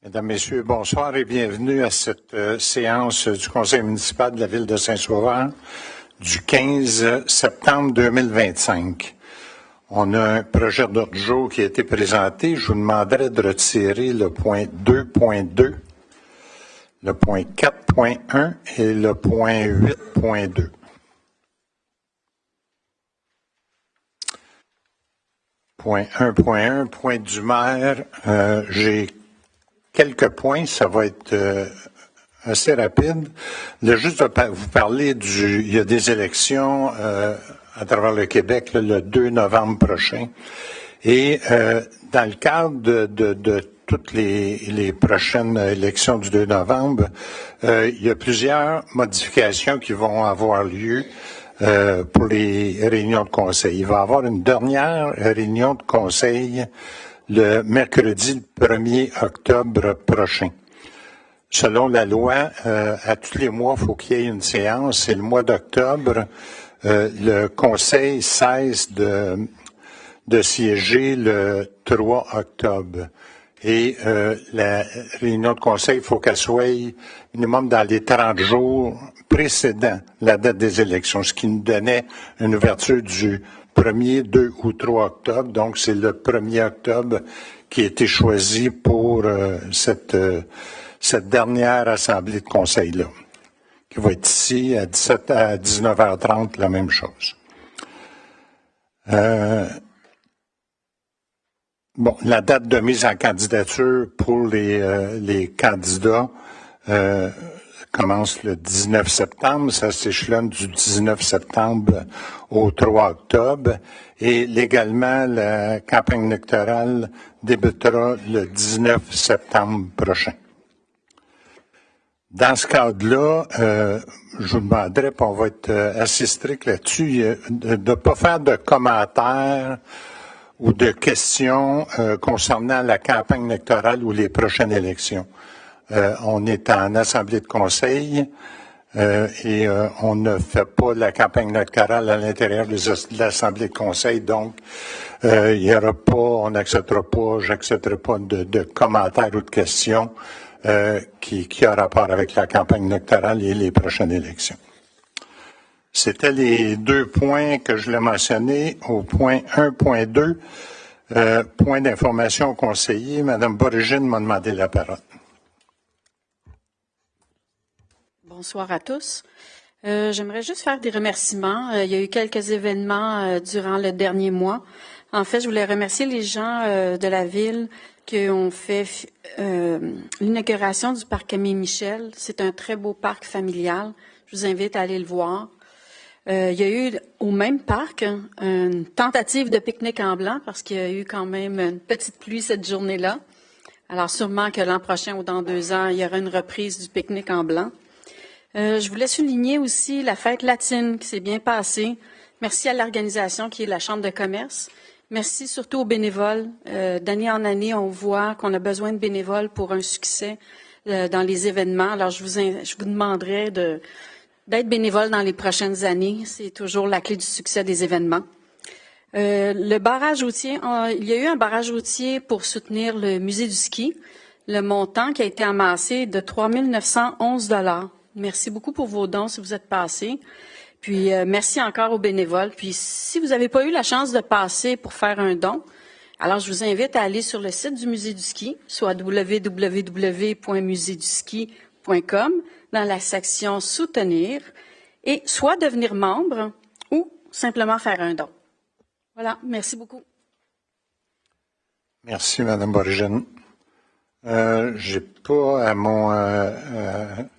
Mesdames, Messieurs, bonsoir et bienvenue à cette séance du Conseil municipal de la Ville de Saint-Sauveur du 15 septembre 2025. On a un projet d'ordre du jour qui a été présenté. Je vous demanderai de retirer le point 2.2, le point 4.1 et le point 8.2. Point 1.1, point du maire. J'ai quelques points, ça va être assez rapide. Juste vous parler il y a des élections à travers le Québec le 2 novembre prochain. Et dans le cadre de toutes les prochaines élections du 2 novembre, il y a plusieurs modifications qui vont avoir lieu pour les réunions de conseil. Il va y avoir une dernière réunion de conseil le mercredi 1er octobre prochain. Selon la loi, à tous les mois, il faut qu'il y ait une séance. C'est le mois d'octobre. Le conseil cesse de siéger le 3 octobre. Et la réunion de conseil, il faut qu'elle soit minimum dans les 30 jours précédant la date des élections, ce qui nous donnait une ouverture du 1er, 2 ou 3 octobre. Donc, c'est le 1er octobre qui a été choisi pour cette dernière assemblée de conseil-là, qui va être ici à 19h30, la même chose. La date de mise en candidature pour les candidats commence le 19 septembre. Ça s'échelonne du 19 septembre au 3 octobre. Et légalement, la campagne électorale débutera le 19 septembre prochain. Dans ce cadre-là, je vous demanderai, puis on va être assez strict là-dessus, de ne pas faire de commentaires ou de questions concernant la campagne électorale ou les prochaines élections. On est en assemblée de conseil et on ne fait pas la campagne électorale à l'intérieur de l'assemblée de conseil, donc il y aura pas, on n'acceptera pas, j'accepterai pas de commentaires ou de questions qui ont rapport avec la campagne électorale et les prochaines élections. C'était les deux points que je voulais mentionner. Au point 1.2, point d'information au conseiller, Mme Borigine m'a demandé la parole. Bonsoir à tous. J'aimerais juste faire des remerciements. Il y a eu quelques événements durant le dernier mois. En fait, je voulais remercier les gens de la ville qui ont fait l'inauguration du parc Camille Michel. C'est un très beau parc familial. Je vous invite à aller le voir. Il y a eu au même parc une tentative de pique-nique en blanc parce qu'il y a eu quand même une petite pluie cette journée-là. Alors sûrement que l'an prochain ou dans 2 ans, il y aura une reprise du pique-nique en blanc. Je voulais souligner aussi la fête latine qui s'est bien passée. Merci à l'organisation qui est la Chambre de commerce. Merci surtout aux bénévoles. D'année en année, on voit qu'on a besoin de bénévoles pour un succès dans les événements. Alors, je vous demanderai d'être bénévole dans les prochaines années. C'est toujours la clé du succès des événements. Le barrage routier, il y a eu un barrage routier pour soutenir le musée du ski. Le montant qui a été amassé est de 3 911 $. Merci beaucoup pour vos dons si vous êtes passés. Puis, merci encore aux bénévoles. Puis, si vous n'avez pas eu la chance de passer pour faire un don, alors je vous invite à aller sur le site du Musée du ski, soit www.museduski.com, dans la section « Soutenir », et soit devenir membre ou simplement faire un don. Voilà, merci beaucoup. Merci, Mme Borigine. J'ai pas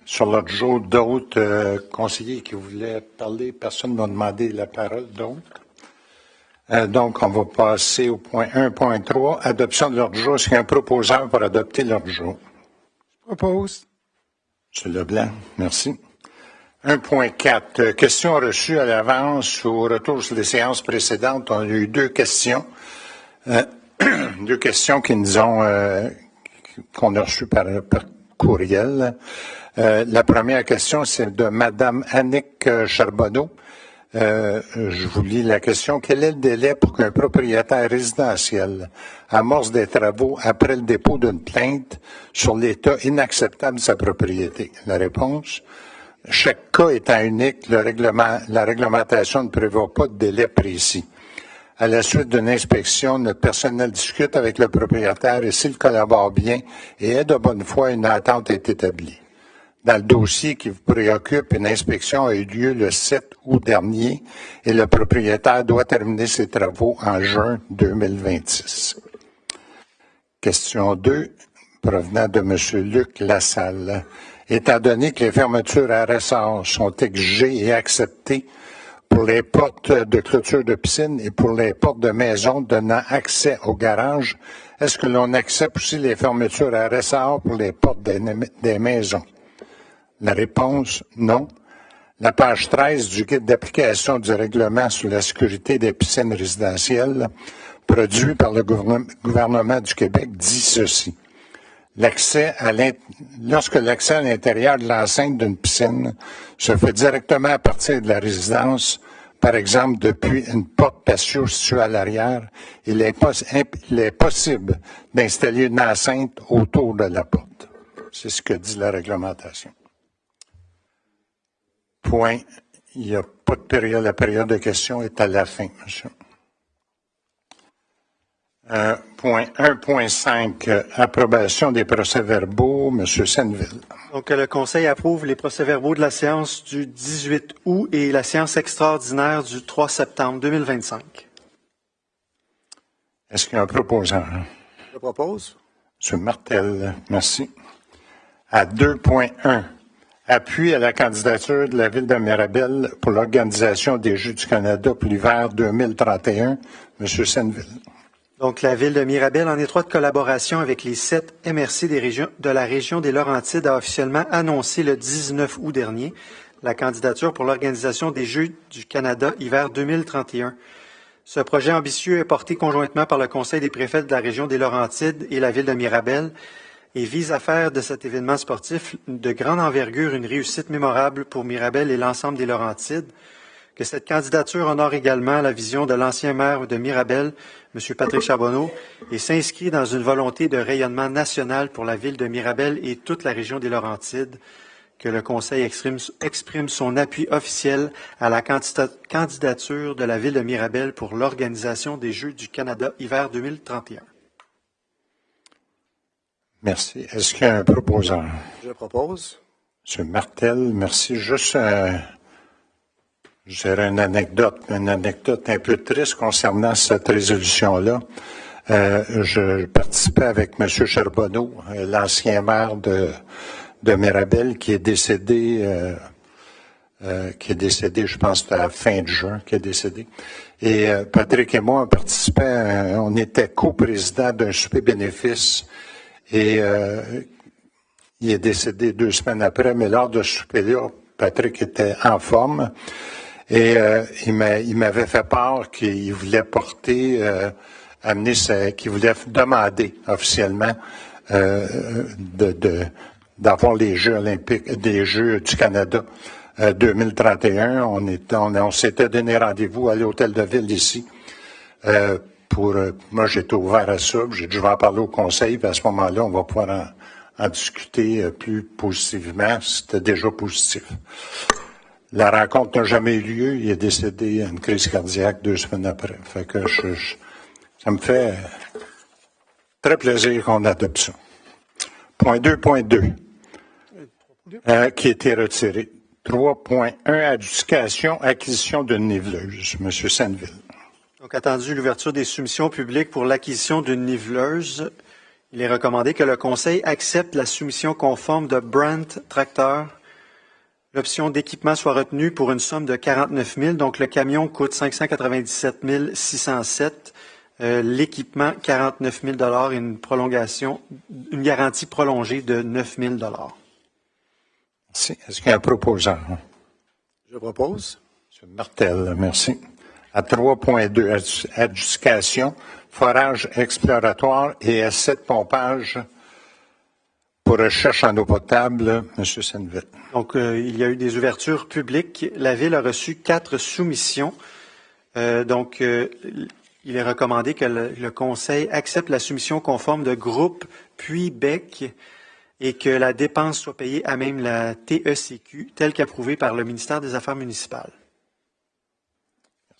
sur l'autre jour d'autres conseillers qui voulaient parler. Personne ne m'a demandé la parole d'autres. Donc, on va passer au point 1.3, adoption de l'ordre du jour. Est-ce qu'il y a un proposeur pour adopter l'ordre du jour? Je propose. M. Leblanc, merci. 1.4, questions reçues à l'avance ou au retour sur les séances précédentes. On a eu 2 questions. 2 questions qui nous ont qu'on a reçues par courriel. La première question, c'est de Mme Annick Charbonneau. Je vous lis la question. Quel est le délai pour qu'un propriétaire résidentiel amorce des travaux après le dépôt d'une plainte sur l'état inacceptable de sa propriété? La réponse, chaque cas étant unique, la réglementation ne prévoit pas de délai précis. À la suite d'une inspection, notre personnel discute avec le propriétaire et s'il collabore bien et est de bonne foi, une entente est établie. Dans le dossier qui vous préoccupe, une inspection a eu lieu le 7 août dernier et le propriétaire doit terminer ses travaux en juin 2026. Question 2, provenant de M. Luc Lassalle. Étant donné que les fermetures à ressort sont exigées et acceptées pour les portes de clôture de piscine et pour les portes de maison donnant accès au garage, est-ce que l'on accepte aussi les fermetures à ressort pour les portes des maisons? La réponse, non. La page 13 du guide d'application du règlement sur la sécurité des piscines résidentielles, produit par le gouvernement du Québec, dit ceci. Lorsque l'accès à l'intérieur de l'enceinte d'une piscine se fait directement à partir de la résidence, par exemple depuis une porte patio située à l'arrière, il est possible d'installer une enceinte autour de la porte. C'est ce que dit la réglementation. Point. Il n'y a pas de période. La période de questions est à la fin, monsieur. Point 1.5, approbation des procès-verbaux, monsieur Senneville. Donc, le Conseil approuve les procès-verbaux de la séance du 18 août et la séance extraordinaire du 3 septembre 2025. Est-ce qu'il y a un proposant? Je propose. Monsieur Martel, merci. À 2.1, appui à la candidature de la Ville de Mirabel pour l'organisation des Jeux du Canada pour l'hiver 2031, monsieur Senneville. Donc, la Ville de Mirabel, en étroite collaboration avec les 7 MRC de la région des Laurentides, a officiellement annoncé le 19 août dernier la candidature pour l'organisation des Jeux du Canada hiver 2031. Ce projet ambitieux est porté conjointement par le Conseil des préfets de la région des Laurentides et la Ville de Mirabel et vise à faire de cet événement sportif de grande envergure une réussite mémorable pour Mirabel et l'ensemble des Laurentides. Que cette candidature honore également la vision de l'ancien maire de Mirabel, M. Patrick Charbonneau, et s'inscrit dans une volonté de rayonnement national pour la ville de Mirabel et toute la région des Laurentides. Que le Conseil exprime son appui officiel à la candidature de la ville de Mirabel pour l'organisation des Jeux du Canada hiver 2031. Merci. Est-ce qu'il y a un proposant? Je propose. Monsieur Martel, merci. Juste je dirais une anecdote un peu triste concernant cette résolution-là. Je participais avec M. Charbonneau, l'ancien maire de Mirabel, qui est décédé, je pense, à la fin de juin, qui est décédé. Et Patrick et moi, on participait, on était coprésidents d'un souper bénéfice. Et il est décédé 2 semaines après, mais lors de ce souper-là, Patrick était en forme. Et il m'avait fait part qu'il voulait qu'il voulait demander officiellement d'avoir les Jeux olympiques, des Jeux du Canada 2031. On s'était donné rendez-vous à l'hôtel de ville ici. Moi, j'étais ouvert à ça. J'ai dit, je vais en parler au conseil, puis à ce moment-là, on va pouvoir en discuter plus positivement. C'était déjà positif. La rencontre n'a jamais eu lieu. Il est décédé à une crise cardiaque 2 semaines après. Fait que ça me fait très plaisir qu'on adopte ça. Point 2.2, qui a été retiré. 3.1, adjudication, acquisition d'une niveleuse. Monsieur Senneville. Donc, attendu l'ouverture des soumissions publiques pour l'acquisition d'une niveleuse, il est recommandé que le Conseil accepte la soumission conforme de Brandt Tracteur. L'option d'équipement soit retenue pour une somme de 49 000. Donc, le camion coûte 597 607. L'équipement, 49 000 et une garantie prolongée de 9 000 Merci. Est-ce qu'il y a un proposant? Je propose. M. Martel, merci. À 3.2, adjudication, forage exploratoire et essai de pompage Pour recherche en eau potable, M. Senneville. Donc, il y a eu des ouvertures publiques. La Ville a reçu 4 soumissions. Il est recommandé que le Conseil accepte la soumission conforme de Groupe Puy-Bec et que la dépense soit payée à même la TECQ, telle qu'approuvée par le ministère des Affaires municipales.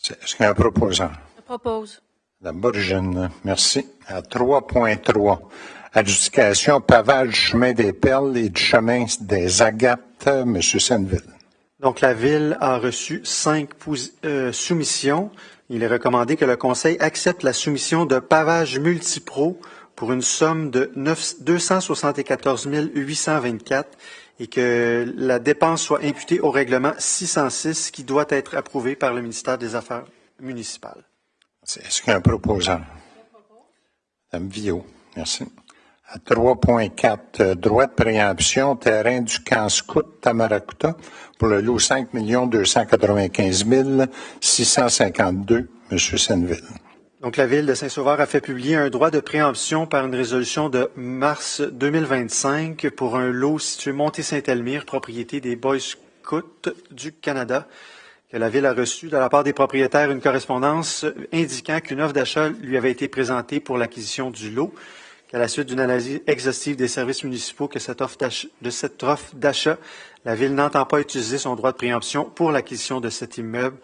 Est-ce qu'il y a un proposant? Je propose. Madame Borigine, merci. À 3.3, adjudication pavage du chemin des Perles et du chemin des Agates, M. Senneville. Donc, la Ville a reçu 5 soumissions. Il est recommandé que le Conseil accepte la soumission de Pavage Multipro pour une somme de 274 824 et que la dépense soit imputée au règlement 606 qui doit être approuvé par le ministère des Affaires municipales. Est-ce qu'il y a un proposant? Madame Viau, merci. À 3.4, droit de préemption, terrain du camp scout Tamaracuta pour le lot 5 295 652, M. Senneville. Donc, la Ville de Saint-Sauveur a fait publier un droit de préemption par une résolution de mars 2025 pour un lot situé Monté-Saint-Elmire, propriété des Boy Scouts du Canada, que la Ville a reçu de la part des propriétaires une correspondance indiquant qu'une offre d'achat lui avait été présentée pour l'acquisition du lot, qu'à la suite d'une analyse exhaustive des services municipaux de cette offre d'achat, la Ville n'entend pas utiliser son droit de préemption pour l'acquisition de cet immeuble.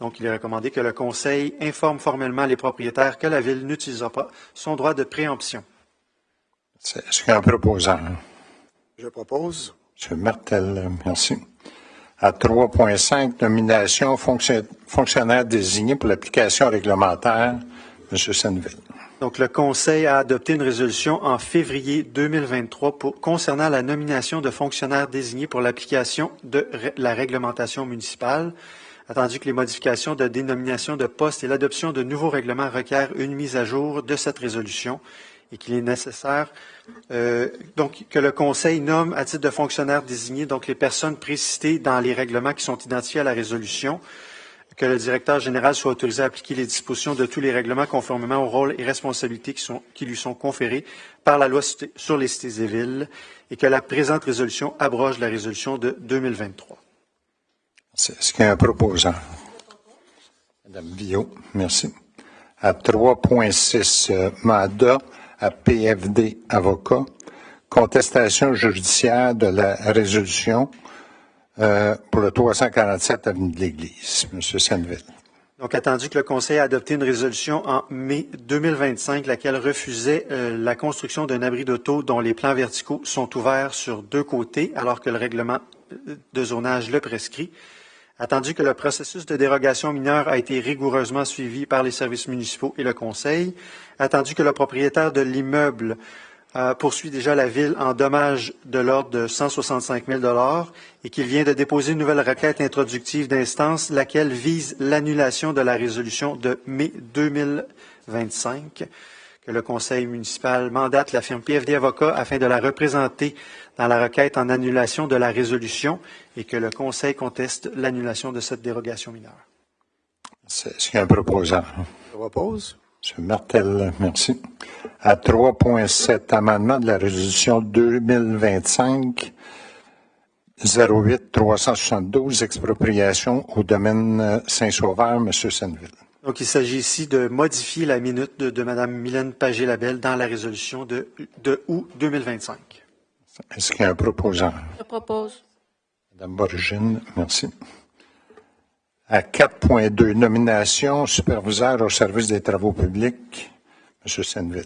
Donc, il est recommandé que le Conseil informe formellement les propriétaires que la Ville n'utilisera pas son droit de préemption. Est-ce qu'il y a un proposant? Je propose. M. Martel, merci. À 3.5, nomination fonctionnaire désigné pour l'application réglementaire, M. Senneville. Donc, le Conseil a adopté une résolution en février 2023 concernant la nomination de fonctionnaires désignés pour l'application de la réglementation municipale, attendu que les modifications de dénomination de postes et l'adoption de nouveaux règlements requièrent une mise à jour de cette résolution et qu'il est nécessaire donc que le Conseil nomme à titre de fonctionnaires désignés donc les personnes précitées dans les règlements qui sont identifiés à la résolution, que le directeur général soit autorisé à appliquer les dispositions de tous les règlements conformément aux rôles et responsabilités qui lui sont conférés par la loi sur les cités et villes et que la présente résolution abroge la résolution de 2023. Est-ce qu'il y a un proposant? Madame Viau, merci. À 3.6, mandat à PFD Avocat, contestation judiciaire de la résolution pour le 347 avenue de l'Église. M. Senneville. Donc, attendu que le Conseil a adopté une résolution en mai 2025, laquelle refusait la construction d'un abri d'auto dont les plans verticaux sont ouverts sur 2 côtés, alors que le règlement de zonage le prescrit. Attendu que le processus de dérogation mineure a été rigoureusement suivi par les services municipaux et le Conseil, attendu que le propriétaire de l'immeuble poursuit déjà la Ville en dommages de l'ordre de 165 000 $ et qu'il vient de déposer une nouvelle requête introductive d'instance, laquelle vise l'annulation de la résolution de mai 2025, que le Conseil municipal mandate la firme PFD Avocat afin de la représenter dans la requête en annulation de la résolution et que le Conseil conteste l'annulation de cette dérogation mineure. Est-ce qu'il y a un proposant? Je propose. M. Martel, merci. À 3.7, amendement de la résolution 2025-08-372, expropriation au domaine Saint-Sauveur, M. Senneville. Donc, il s'agit ici de modifier la minute de Mme Mylène Pagé-Labelle dans la résolution de août 2025. Est-ce qu'il y a un proposant? Je propose. Mme Borigine, merci. À 4.2, nomination superviseur au service des travaux publics, M. Senneville.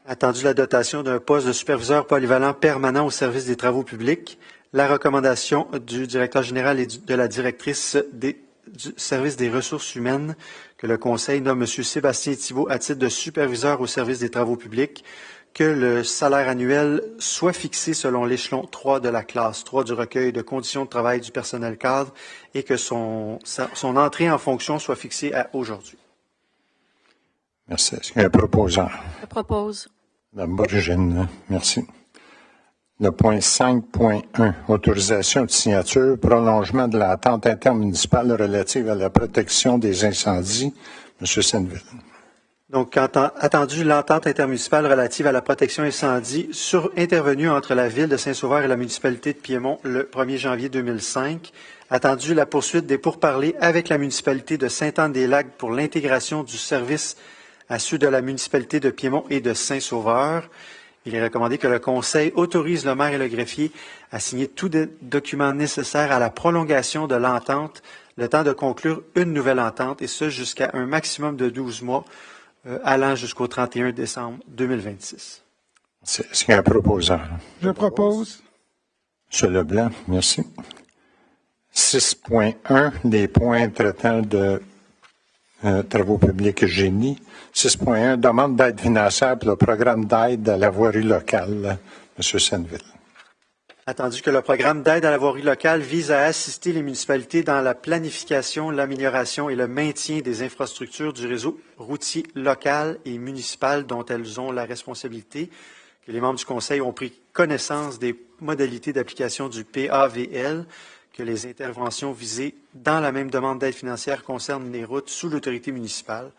Attendu la dotation d'un poste de superviseur polyvalent permanent au service des travaux publics, la recommandation du directeur général et de la directrice du service des ressources humaines que le Conseil nomme M. Sébastien Thibault à titre de superviseur au service des travaux publics, que le salaire annuel soit fixé selon l'échelon 3 de la classe 3 du recueil de conditions de travail du personnel cadre et que son entrée en fonction soit fixée à aujourd'hui. Merci. Est-ce qu'il y a un proposant? Je propose. Mme Borigine, merci. Le point 5.1, autorisation de signature, prolongement de l'entente intermunicipale relative à la protection des incendies, M. Senneville. Je propose. Est-ce qu'il y a un proposant? Mme Borigine, merci. Le point 5.2, autorisation de signature, prolongement de l'entente intermunicipale relative à la protection des incendies, M. Senneville. Donc, attendu, l'entente intermunicipale relative à la protection incendie intervenue entre la Ville de Saint-Sauveur et la municipalité de Piémont le 1er janvier 2005. Attendu, la poursuite des pourparlers avec la municipalité de Sainte-Anne-des-Lacs pour l'intégration du service à ceux de la municipalité de Piémont et de Saint-Sauveur. Il est recommandé que le Conseil autorise le maire et le greffier à signer tous les documents nécessaires à la prolongation de l'entente, le temps de conclure une nouvelle entente, et ce jusqu'à un maximum de 12 mois, allant jusqu'au 31 décembre 2026. Est-ce qu'il y a un proposant? Je propose. M. Leblanc, merci. 6.1, les points traitant de travaux publics et génie. 6.1, demande d'aide financière pour le programme d'aide à la voirie locale. M. Senneville. Attendu que le programme d'aide à la voirie locale vise à assister les municipalités dans la planification, l'amélioration et le maintien des infrastructures du réseau routier local et municipal dont elles ont la responsabilité, que les membres du Conseil ont pris connaissance des modalités d'application du PAVL, que les interventions visées dans la même demande d'aide financière concernent les routes sous l'autorité municipale.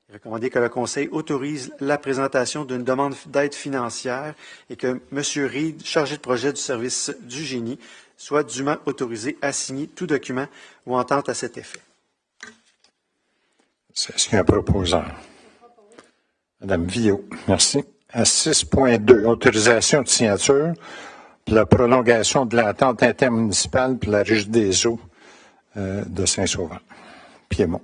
Il est recommandé que le Conseil autorise la présentation d'une demande d'aide financière et que M. Reed, chargé de projet du service du génie, soit dûment autorisé à signer tout document ou entente à cet effet. Est-ce qu'il y a un proposant? Mme Villot, merci. À 6.2, autorisation de signature pour la prolongation de l'entente intermunicipale pour la Régie des eaux de Saint-Sauveur, Piémont.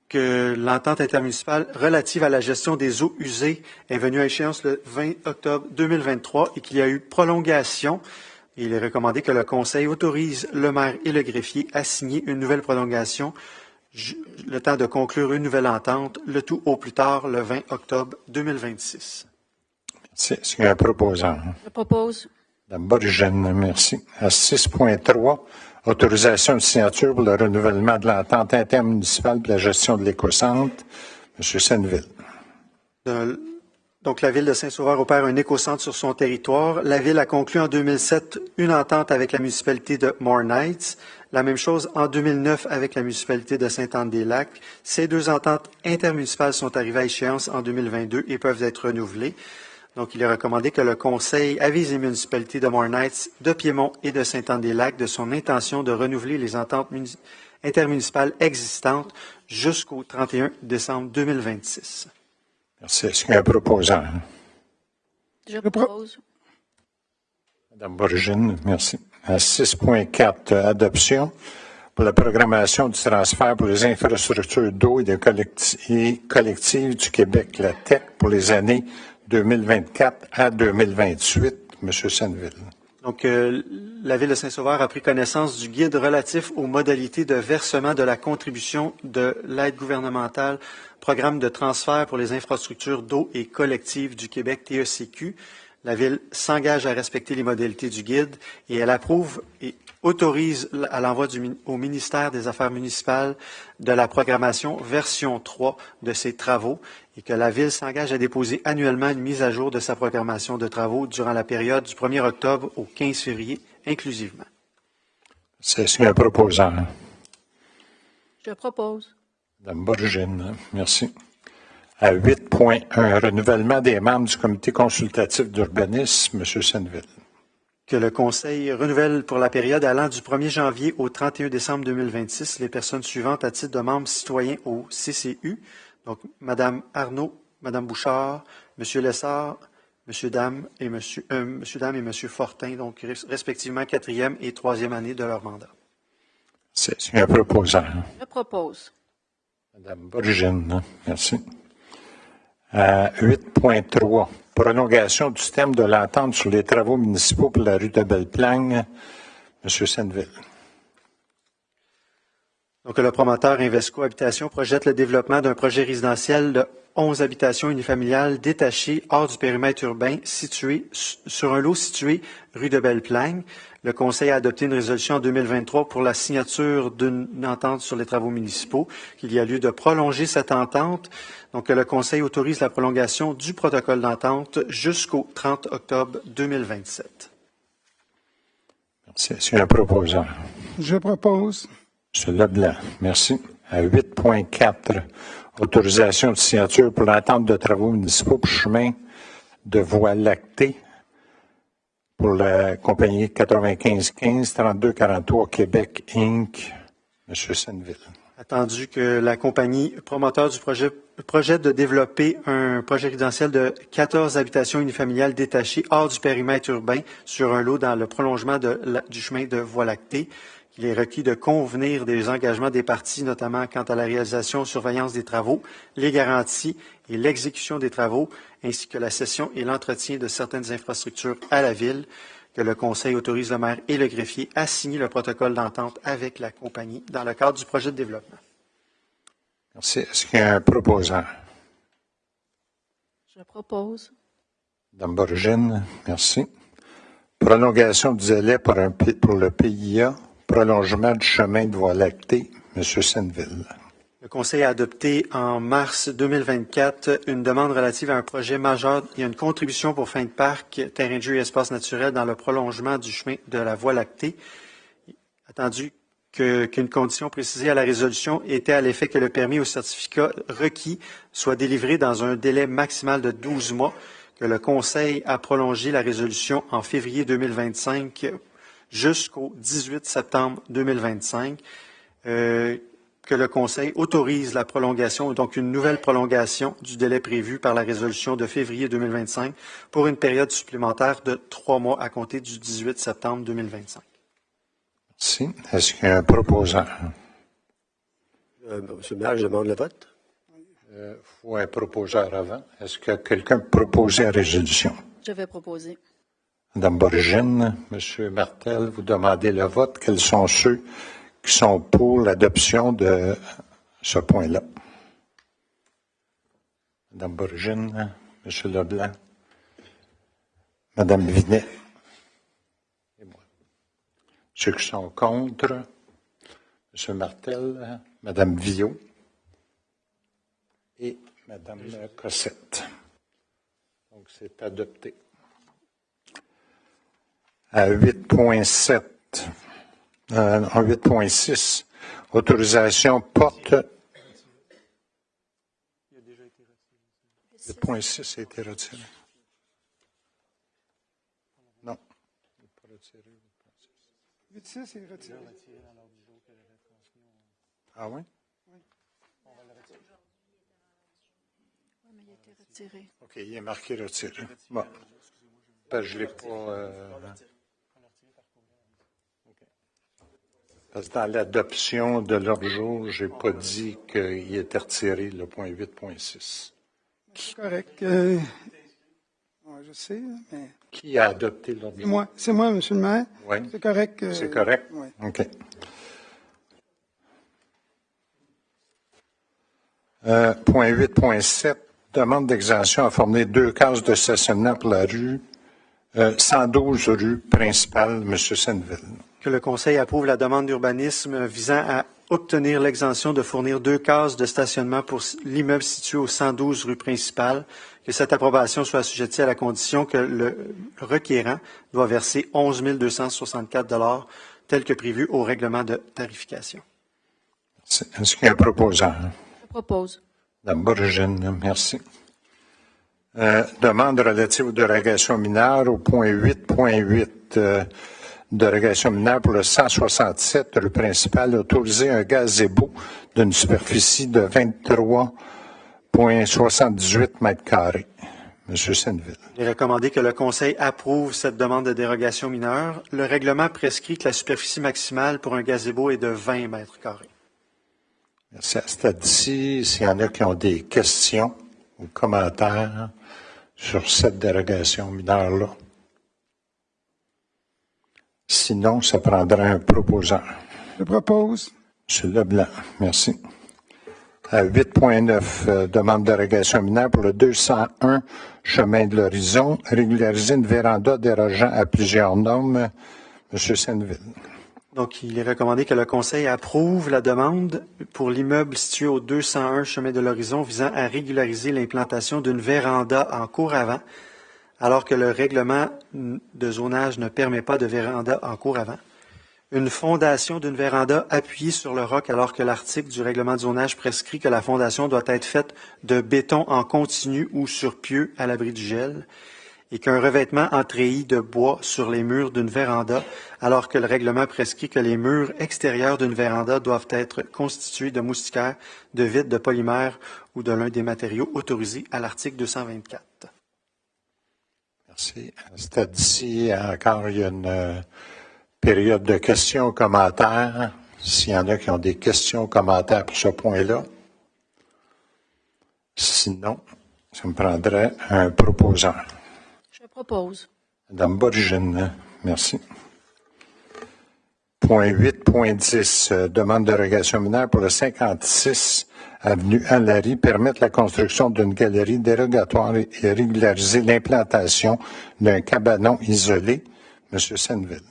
Que l'entente intermunicipale relative à la gestion des eaux usées est venue à échéance le 20 octobre 2023 et qu'il y a eu prolongation. Il est recommandé que le Conseil autorise le maire et le greffier à signer une nouvelle prolongation, le temps de conclure une nouvelle entente, le tout au plus tard le 20 octobre 2026. Merci. Est-ce qu'il y a un proposant? Je propose. Mme Borigène, merci. À 6.3, autorisation de signature pour le renouvellement de l'entente intermunicipale pour la gestion de l'écocentre. M. Senneville. Donc, la Ville de Saint-Sauveur opère un écocentre sur son territoire. La Ville a conclu en 2007 une entente avec la municipalité de Mornites. La même chose en 2009 avec la municipalité de Sainte-Anne-des-Lacs. Ces deux ententes intermunicipales sont arrivées à échéance en 2022 et peuvent être renouvelées. Donc, il est recommandé que le Conseil avise les municipalités de Mornites, de Piémont et de Sainte-Anne-des-Lacs de son intention de renouveler les ententes intermunicipales existantes jusqu'au 31 décembre 2026. Merci. Est-ce qu'il y a un proposant? Je propose. Mme Borigène, merci. À 6.4, adoption pour la programmation du transfert pour les infrastructures d'eau et de collectives du Québec, la TEC, pour les années 2024 à 2028. M. Senneville. Donc, la Ville de Saint-Sauveur a pris connaissance du guide relatif aux modalités de versement de la contribution de l'aide gouvernementale, programme de transfert pour les infrastructures d'eau et collectives du Québec, TECQ. La Ville s'engage à respecter les modalités du guide et elle approuve et autorise à l'envoi au ministère des Affaires municipales de la programmation version 3 de ces travaux et que la Ville s'engage à déposer annuellement une mise à jour de sa programmation de travaux durant la période du 1er octobre au 15 février inclusivement. C'est un proposant. Je propose. Mme Borigène, merci. À 8.1, renouvellement des membres du comité consultatif d'urbanisme, M. Senneville. Que le Conseil renouvelle pour la période allant du 1er janvier au 31 décembre 2026 les personnes suivantes à titre de membres citoyens au CCU. Donc, Mme Arnaud, Mme Bouchard, M. Lessard, M. Dame et M. Fortin, donc respectivement 4e et 3e année de leur mandat. C'est un proposant. Je propose. Mme Borigène, merci. À 8.3, prolongation du thème de l'entente sur les travaux municipaux pour la rue de Belleplagne, M. Senneville. Donc, le promoteur Invesco Habitation projette le développement d'un projet résidentiel de 11 habitations unifamiliales détachées hors du périmètre urbain sur un lot situé rue de Belleplagne. Le Conseil a adopté une résolution en 2023 pour la signature d'une entente sur les travaux municipaux, qu'il y a lieu de prolonger cette entente. Donc, le Conseil autorise la prolongation du protocole d'entente jusqu'au 30 octobre 2027. Merci. Est-ce qu'il y a un proposant? Je propose. M. Leblanc, merci. À 8.4, Autorisation de signature pour l'entente de travaux municipaux pour chemin de voie lactée pour la compagnie 9515-3243 Québec Inc. Monsieur Senneville. Attendu que la compagnie promoteur du projet de développer un projet résidentiel de 14 habitations unifamiliales détachées hors du périmètre urbain sur un lot dans le prolongement du chemin de voie lactée. Il est requis de convenir des engagements des parties, notamment quant à la réalisation, surveillance des travaux, les garanties et l'exécution des travaux, ainsi que la cession et l'entretien de certaines infrastructures à la Ville, que le Conseil autorise le maire et le greffier à signer le protocole d'entente avec la compagnie dans le cadre du projet de développement. Merci. Est-ce qu'il y a un proposant? Je propose. Madame Borgine, merci. Prolongation du délai pour le PIA, prolongement du chemin de voie lactée, Monsieur Senneville. Le Conseil a adopté en mars 2024 une demande relative à un projet majeur et une contribution pour fin de parc, terrain de jeu et espace naturel dans le prolongement du chemin de la voie lactée. Attendu qu'une condition précisée à la résolution était à l'effet que le permis ou certificat requis soit délivré dans un délai maximal de 12 mois, que le Conseil a prolongé la résolution en février 2025 jusqu'au 18 septembre 2025. Que le Conseil autorise la prolongation, donc une nouvelle prolongation du délai prévu par la résolution de février 2025 pour une période supplémentaire de 3 mois à compter du 18 septembre 2025. Merci. Est-ce qu'il y a un proposant? Monsieur le maire, je demande le vote. Il faut un proposeur avant. Est-ce que quelqu'un peut proposer la résolution? Je vais proposer. Madame Borgine, Monsieur Martel, vous demandez le vote. Quels sont ceux qui sont pour l'adoption de ce point-là? Madame Borgine, Monsieur Leblanc, Madame Vinet et moi. Ceux qui sont contre, Monsieur Martel, Madame Villot et Madame Cossette. Donc, c'est adopté. À 8.7. En 8.6, autorisation porte. 8.6 a été retiré. Non, il n'est pas retiré. 8.6 est retiré. Ah oui? Oui, mais il a été retiré. OK, il est marqué retiré. Bon. Parce que je ne l'ai pas. Parce que dans l'adoption de l'ordre du jour, je n'ai pas dit qu'il était retiré, le point 8.6. C'est correct. Je sais, mais... Qui a adopté l'ordre du jour? C'est moi, Monsieur le maire. Oui. C'est correct. C'est correct? Oui. OK. Point 8.7, demande d'exemption à fournir 2 cases de stationnement pour la rue 112 rue principale, M. Senneville. Que le Conseil approuve la demande d'urbanisme visant à obtenir l'exemption de fournir 2 cases de stationnement pour l'immeuble situé au 112 rue principale, que cette approbation soit assujettie à la condition que le requérant doit verser 11 264 $ tel que prévu au règlement de tarification. Est-ce qu'il y a un proposant? Je propose. Madame Borgine, merci. Demande relative aux dérogations mineures au point 8.8. Dérogation mineure pour le 167 rue principale, autoriser un gazebo d'une superficie de 23,78 mètres carrés. Monsieur Senneville. Il est recommandé que le Conseil approuve cette demande de dérogation mineure. Le règlement prescrit que la superficie maximale pour un gazebo est de 20 mètres carrés. Merci. À ce stade-ci, s'il y en a qui ont des questions ou commentaires sur cette dérogation mineure-là. Sinon, ça prendra un proposant. Je propose. M. Leblanc, merci. À 8.9, demande de dérogation mineure pour le 201 chemin de l'Horizon, régulariser une véranda dérogeant à plusieurs normes. M. Senneville. Donc, il est recommandé que le Conseil approuve la demande pour l'immeuble situé au 201 chemin de l'Horizon visant à régulariser l'implantation d'une véranda en cour avant, alors que le règlement de zonage ne permet pas de véranda en cour avant. Une fondation d'une véranda appuyée sur le roc alors que l'article du règlement de zonage prescrit que la fondation doit être faite de béton en continu ou sur pieux à l'abri du gel et qu'un revêtement en treillis de bois sur les murs d'une véranda alors que le règlement prescrit que les murs extérieurs d'une véranda doivent être constitués de moustiquaires, de vitres de polymère ou de l'un des matériaux autorisés à l'article 224. Merci. À ce stade-ci, encore, il y a une période de questions-commentaires. S'il y en a qui ont des questions-commentaires pour ce point-là. Sinon, ça me prendrait un proposant. Je propose. Madame Borigine, merci. Point 8.10, demande de dérogation mineure pour le 56 avenue Anne-Larry, permettre la construction d'une galerie dérogatoire et régulariser l'implantation d'un cabanon isolé. Monsieur Senneville.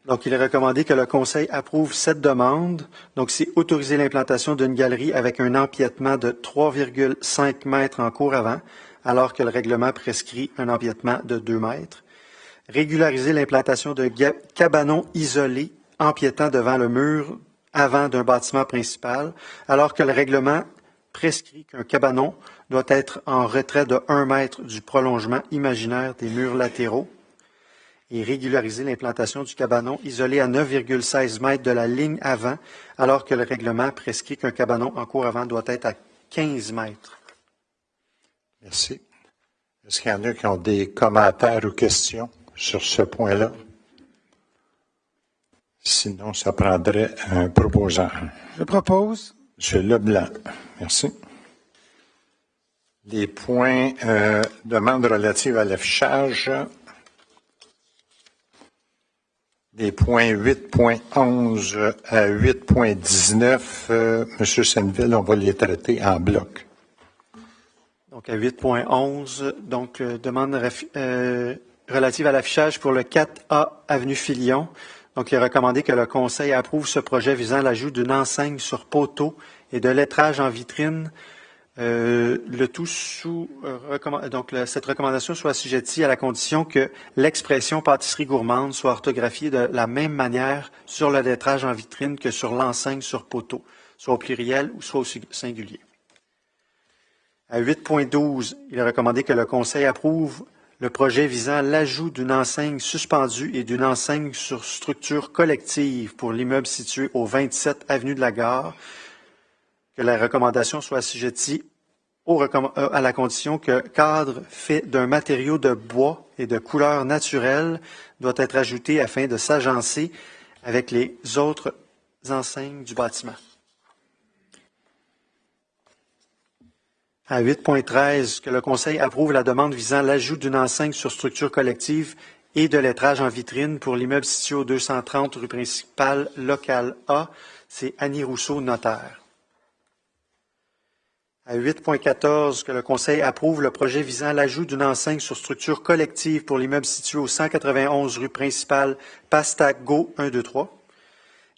Donc, il est recommandé que le Conseil approuve cette demande. Donc, c'est autoriser l'implantation d'une galerie avec un empiètement de 3,5 mètres en cour avant, alors que le règlement prescrit un empiètement de 2 mètres. Régulariser l'implantation d'un cabanon isolé empiétant devant le mur avant d'un bâtiment principal, alors que le règlement prescrit qu'un cabanon doit être en retrait de 1 mètre du prolongement imaginaire des murs latéraux. Et régulariser l'implantation du cabanon isolé à 9,16 mètres de la ligne avant, alors que le règlement prescrit qu'un cabanon en cour avant doit être à 15 mètres. Merci. Est-ce qu'il y en a qui ont des commentaires ou questions sur ce point-là? Sinon, ça prendrait un proposant. Je propose. Monsieur Leblanc, merci. Les points demande relative à l'affichage. Les points 8.11 à 8.19, Monsieur Senneville, on va les traiter en bloc. Donc, à 8.11, donc, demande relative à l'affichage pour le 4A avenue Filion. Donc, il est recommandé que le Conseil approuve ce projet visant l'ajout d'une enseigne sur poteau et de lettrage en vitrine. Le tout cette recommandation soit assujettie à la condition que l'expression pâtisserie gourmande soit orthographiée de la même manière sur le lettrage en vitrine que sur l'enseigne sur poteau, soit au pluriel ou soit au singulier. À 8.12, il est recommandé que le Conseil approuve le projet visant l'ajout d'une enseigne suspendue et d'une enseigne sur structure collective pour l'immeuble situé au 27 avenue de la Gare, que la recommandation soit assujettie à la condition que cadre fait d'un matériau de bois et de couleur naturelle doit être ajouté afin de s'agencer avec les autres enseignes du bâtiment. À 8.13, que le Conseil approuve la demande visant l'ajout d'une enseigne sur structure collective et de lettrage en vitrine pour l'immeuble situé au 230 rue principale, local A. C'est Annie Rousseau, notaire. À 8.14, que le Conseil approuve le projet visant l'ajout d'une enseigne sur structure collective pour l'immeuble situé au 191 rue principale, Pastago 123.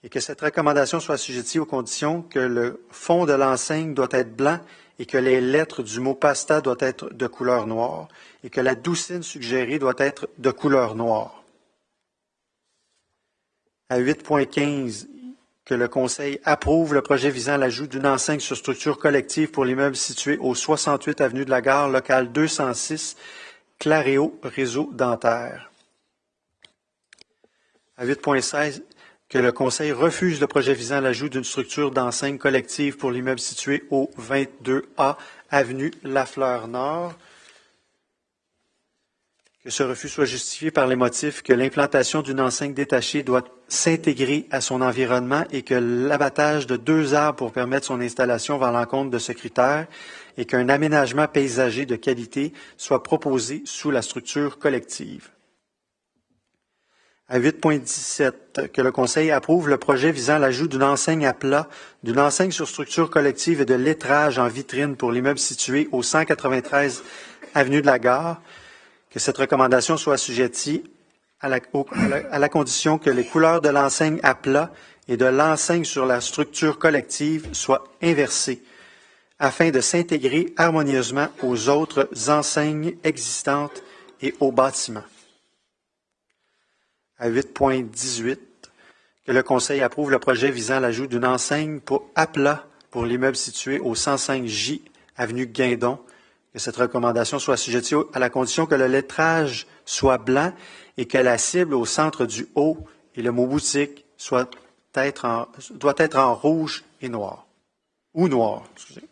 Et que cette recommandation soit assujettie aux conditions que le fond de l'enseigne doit être blanc et que les lettres du mot pasta doivent être de couleur noire et que la doucine suggérée doit être de couleur noire. À 8.15, que le Conseil approuve le projet visant l'ajout d'une enseigne sur structure collective pour l'immeuble situé au 68 avenue de la Gare, local 206, Claréo, réseau dentaire. À 8.16, que le Conseil refuse le projet visant l'ajout d'une structure d'enseigne collective pour l'immeuble situé au 22A avenue Lafleur-Nord. Que ce refus soit justifié par les motifs que l'implantation d'une enseigne détachée doit s'intégrer à son environnement et que l'abattage de 2 arbres pour permettre son installation va à l'encontre de ce critère et qu'un aménagement paysager de qualité soit proposé sous la structure collective. À 8.17, que le Conseil approuve le projet visant l'ajout d'une enseigne à plat, d'une enseigne sur structure collective et de lettrage en vitrine pour l'immeuble situé au 193 avenue de la Gare, que cette recommandation soit assujettie à la condition que les couleurs de l'enseigne à plat et de l'enseigne sur la structure collective soient inversées, afin de s'intégrer harmonieusement aux autres enseignes existantes et au bâtiment. À 8.18, Que le Conseil approuve le projet visant l'ajout d'une enseigne à plat pour l'immeuble situé au 105J, avenue Guindon. Que cette recommandation soit assujettie à la condition que le lettrage soit blanc et que la cible au centre du haut et le mot boutique doit être en rouge et noir. Ou noir, excusez.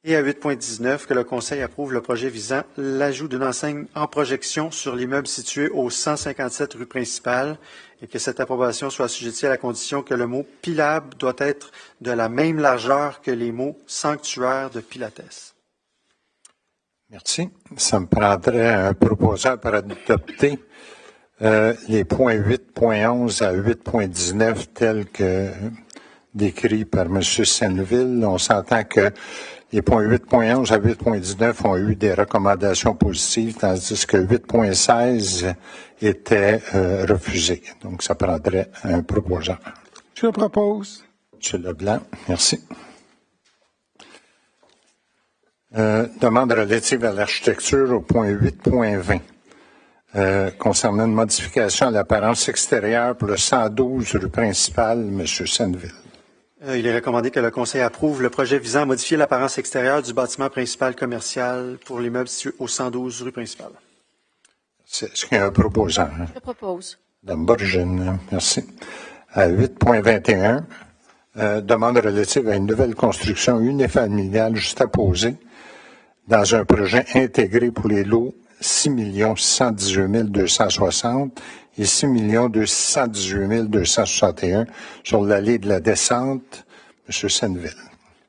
Et à 8.19, que le Conseil approuve le projet visant l'ajout d'une enseigne en projection sur l'immeuble situé au 157 rue principale et que cette approbation soit assujettie à la condition que le mot Pilab doit être de la même largeur que les mots sanctuaire de Pilates. Merci. Ça me prendrait un proposant pour adopter les points 8.11 à 8.19 tels que décrits par M. Senneville. On s'entend que les points 8.11 à 8.19 ont eu des recommandations positives, tandis que 8.16 était refusé. Donc, ça prendrait un proposant. Je propose. M. Leblanc, merci. Demande relative à l'architecture au point 8.20. Concernant une modification à l'apparence extérieure pour le 112 rue principale, M. Senneville. Il est recommandé que le Conseil approuve le projet visant à modifier l'apparence extérieure du bâtiment principal commercial pour l'immeuble situé au 112 rue principale. Est-ce qu'il y a un proposant? Je propose. Mme Borgin, merci. À 8.21, demande relative à une nouvelle construction unifamiliale juxtaposée dans un projet intégré pour les lots 6 618 260 et 6 218 261 sur l'allée de la Descente, M. Senneville.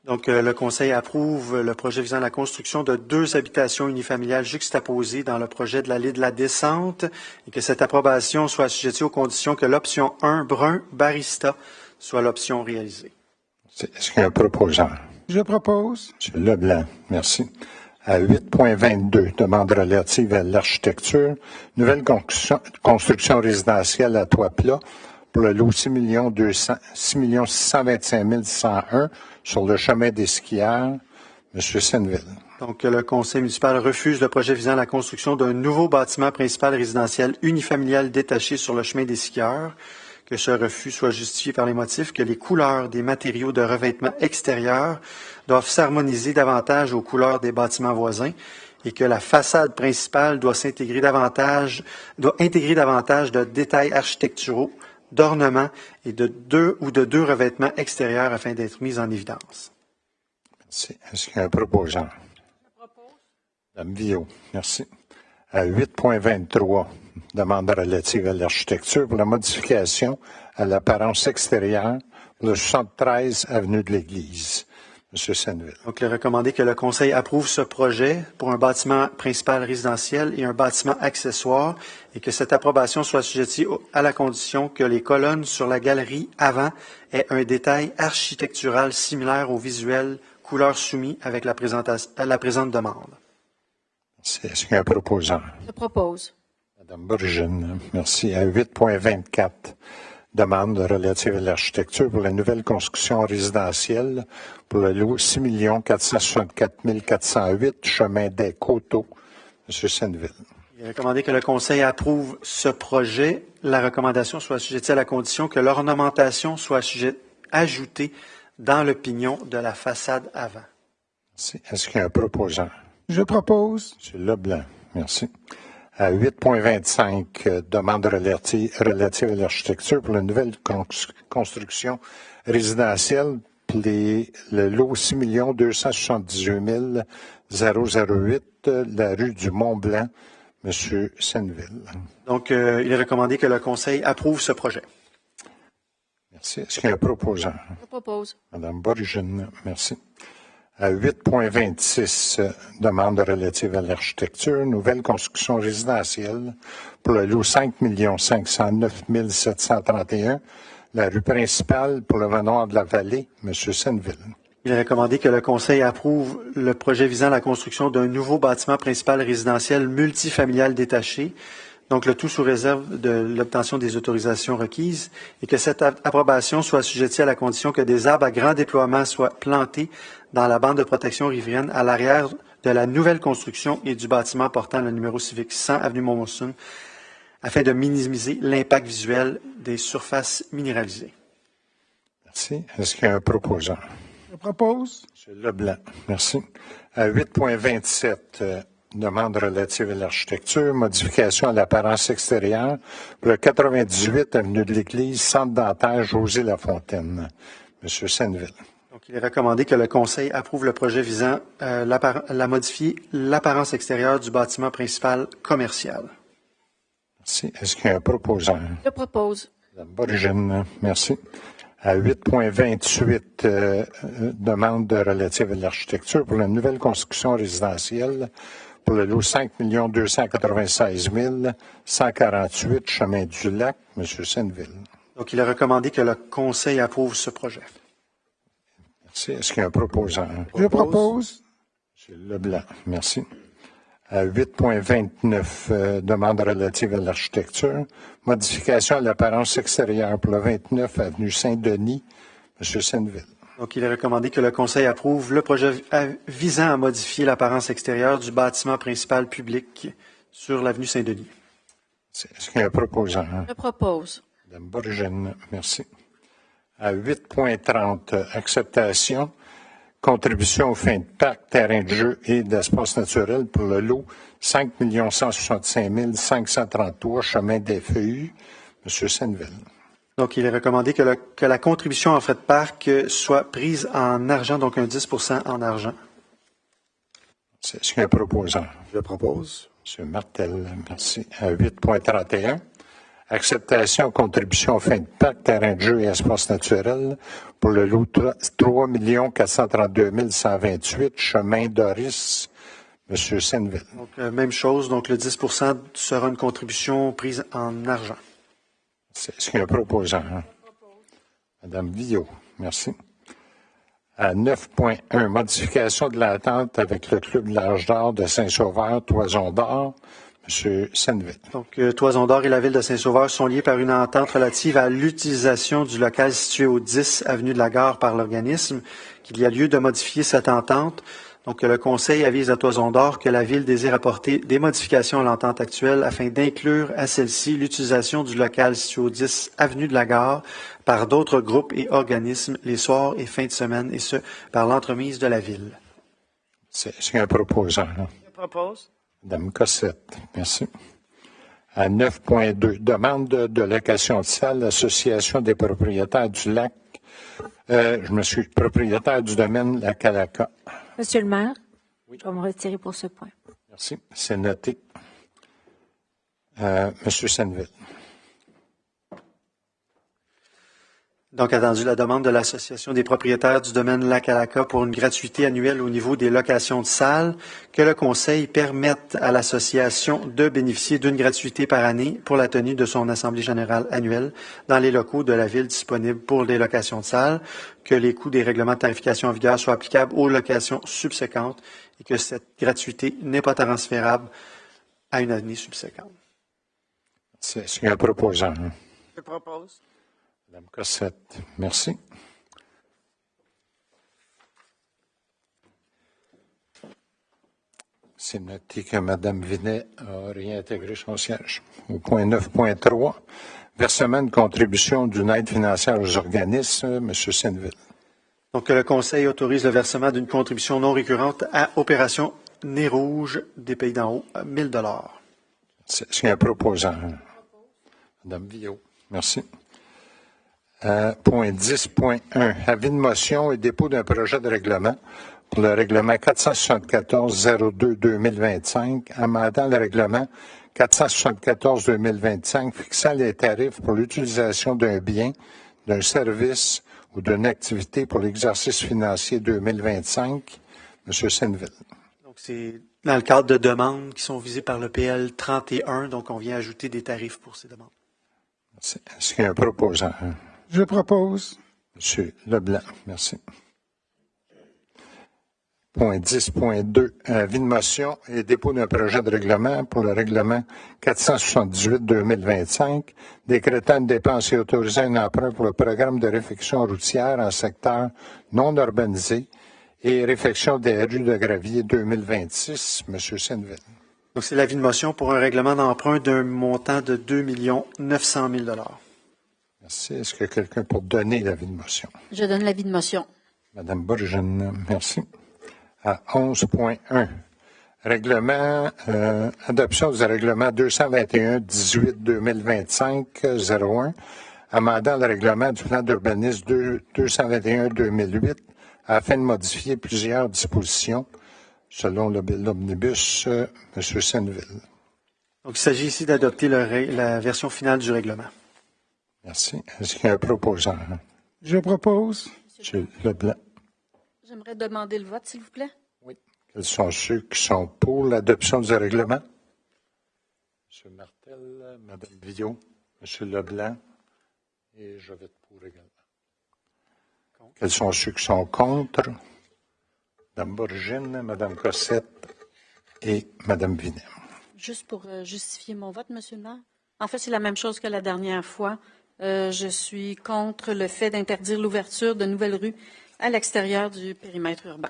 Donc, le Conseil approuve le projet visant la construction de 2 habitations unifamiliales juxtaposées dans le projet de l'allée de la Descente et que cette approbation soit assujettie aux conditions que l'option 1, brun barista, soit l'option réalisée. Est-ce qu'il y a un proposant? Je propose. M. Leblanc, merci. À 8.22, demande relative à l'architecture, nouvelle construction résidentielle à toit plat pour le lot 6 625 101 sur le chemin des skieurs, M. Senneville. Donc, le Conseil municipal refuse le projet visant la construction d'un nouveau bâtiment principal résidentiel unifamilial détaché sur le chemin des skieurs. Que ce refus soit justifié par les motifs que les couleurs des matériaux de revêtement extérieur doivent s'harmoniser davantage aux couleurs des bâtiments voisins et que la façade principale doit intégrer davantage de détails architecturaux, d'ornements et de deux revêtements extérieurs afin d'être mis en évidence. Merci. Est-ce qu'il y a un proposant? Je propose. Mme Villot, merci. À 8.23, demande relative à l'architecture pour la modification à l'apparence extérieure pour le 73 avenue de l'Église. M. Senneville. Donc, il est recommandé que le Conseil approuve ce projet pour un bâtiment principal résidentiel et un bâtiment accessoire et que cette approbation soit assujettie à la condition que les colonnes sur la galerie avant aient un détail architectural similaire au visuel couleur soumis avec la présente demande. Est-ce qu'il y a un proposant? Je propose. Mme Borgin, merci. À 8.24, demande relative à l'architecture pour la nouvelle construction résidentielle pour le lot 6 464 408 chemin des Coteaux, M. Senneville. Il est recommandé que le Conseil approuve ce projet. La recommandation soit assujettie à la condition que l'ornementation soit ajoutée dans le pignon de la façade avant. Merci. Est-ce qu'il y a un proposant? Je propose. M. Leblanc, merci. À 8.25, demande relative à l'architecture pour la nouvelle construction résidentielle pour le lot 6 278 008, la rue du Mont-Blanc, M. Senneville. Donc, il est recommandé que le Conseil approuve ce projet. Merci. Est-ce qu'il y a un proposant? Je propose. Mme Borgin, merci. À 8.26, demande relative à l'architecture, nouvelle construction résidentielle pour le lot 5 509 731, la rue principale pour le manoir de la Vallée, M. Senneville. Il est recommandé que le Conseil approuve le projet visant la construction d'un nouveau bâtiment principal résidentiel multifamilial détaché, donc le tout sous réserve de l'obtention des autorisations requises, et que cette approbation soit assujettie à la condition que des arbres à grand déploiement soient plantés dans la bande de protection riveraine à l'arrière de la nouvelle construction et du bâtiment portant le numéro civique 100 avenue Montmorency, afin de minimiser l'impact visuel des surfaces minéralisées. Merci. Est-ce qu'il y a un proposant? Je propose. M. Leblanc, merci. À 8.27, demande relative à l'architecture, modification à l'apparence extérieure pour le 98 avenue de l'Église, centre dentaire José Lafontaine. M. Senneville. Donc, il est recommandé que le Conseil approuve le projet visant à modifier l'apparence extérieure du bâtiment principal commercial. Merci. Est-ce qu'il y a un proposant? Je propose. Mme Borigine, merci. À 8.28, demande relative à l'architecture pour la nouvelle construction résidentielle pour le lot 5 296 148 chemin du Lac, M. Senneville. Donc, il est recommandé que le Conseil approuve ce projet. Merci. Est-ce qu'il y a un proposant? Je propose. M. Leblanc, merci. À 8.29, demande relative à l'architecture, modification à l'apparence extérieure pour le 29 avenue Saint-Denis, M. Senneville. Donc, il est recommandé que le Conseil approuve le projet visant à modifier l'apparence extérieure du bâtiment principal public sur l'avenue Saint-Denis. Est-ce qu'il y a un proposant? Je propose. Mme Borigine, merci. À 8.30, acceptation, contribution aux fins de parc, terrain de jeu et d'espace naturel pour le lot 5 165 533 chemin des Feuillus, M. Senneville. Donc, il est recommandé que la contribution en frais de parc soit prise en argent, donc un 10 en argent. Est-ce qu'il y a un proposant? Je propose. M. Martel, merci. À 8.31, acceptation, contribution aux fins de parc, terrain de jeu et espace naturel pour le lot 3 432 128 chemin Doris, M. Senneville. Donc, même chose. Donc, le 10 sera une contribution prise en argent. Est-ce qu'il y a un proposant? Mme Villot, merci. À 9.1, modification de l'entente avec le Club de l'Âge d'Or de Saint-Sauveur, Toison d'Or, M. Senneville. Donc, Toison d'Or et la Ville de Saint-Sauveur sont liés par une entente relative à l'utilisation du local situé au 10 avenue de la Gare par l'organisme, qu'il y a lieu de modifier cette entente. Donc, le Conseil avise à Toison d'Or que la Ville désire apporter des modifications à l'entente actuelle afin d'inclure à celle-ci l'utilisation du local situé au 10 avenue de la Gare par d'autres groupes et organismes les soirs et fins de semaine, et ce, par l'entremise de la Ville. Est-ce qu'il y a un proposant? Je propose. Mme Cossette, merci. À 9.2, demande de location de salle, l'Association des propriétaires du lac, propriétaire du domaine La Calaca. Monsieur le maire, je vais me retirer pour ce point. Merci, c'est noté. Monsieur Senneville. Donc, attendu la demande de l'Association des propriétaires du domaine La Calaca pour une gratuité annuelle au niveau des locations de salles, que le Conseil permette à l'Association de bénéficier d'une gratuité par année pour la tenue de son Assemblée générale annuelle dans les locaux de la Ville disponibles pour les locations de salles, que les coûts des règlements de tarification en vigueur soient applicables aux locations subséquentes et que cette gratuité n'est pas transférable à une année subséquente. Est-ce qu'il y a un proposant? Je propose. Mme Cossette, merci. C'est noté que Mme Vinet a réintégré son siège. Au point 9.3, versement de contribution d'une aide financière aux organismes, M. Senneville. Donc, le Conseil autorise le versement d'une contribution non récurrente à Opération Nez Rouge des Pays d'en haut, 1 000 $. Est-ce qu'il y a un proposant? Mme Villot, merci. Point 10.1, avis de motion et dépôt d'un projet de règlement pour le règlement 474-02-2025, amendant le règlement 474-2025 fixant les tarifs pour l'utilisation d'un bien, d'un service ou d'une activité pour l'exercice financier 2025. M. Senneville. Donc, c'est dans le cadre de demandes qui sont visées par le PL 31, donc on vient ajouter des tarifs pour ces demandes. Est-ce qu'il y a un proposant? Je propose. M. Leblanc, merci. Point 10.2, avis de motion et dépôt d'un projet de règlement pour le règlement 478-2025, décrétant une dépense et autorisant un emprunt pour le programme de réfection routière en secteur non urbanisé et réfection des rues de gravier 2026. M. Senneville. Donc, c'est l'avis de motion pour un règlement d'emprunt d'un montant de 2 900 000 $. Merci. Est-ce que quelqu'un pour donner l'avis de motion? Je donne l'avis de motion. Madame Bourgeonne, merci. À 11.1, règlement, adoption du règlement 221-18-2025-01, amendant le règlement du plan d'urbanisme 221-2008 afin de modifier plusieurs dispositions selon le bill d'omnibus. M. Senneville. Donc, il s'agit ici d'adopter la version finale du règlement. Merci. Est-ce qu'il y a un proposant? Je propose. M. Leblanc. J'aimerais demander le vote, s'il vous plaît. Oui. Quels sont ceux qui sont pour l'adoption du règlement? M. Martel, Mme Villot, M. Leblanc, et je vais être pour également. Quels sont ceux qui sont contre? Mme Bourgeonne, Mme Cossette et Mme Vinet. Juste pour justifier mon vote, Monsieur le maire. En fait, c'est la même chose que la dernière fois. Je suis contre le fait d'interdire l'ouverture de nouvelles rues à l'extérieur du périmètre urbain.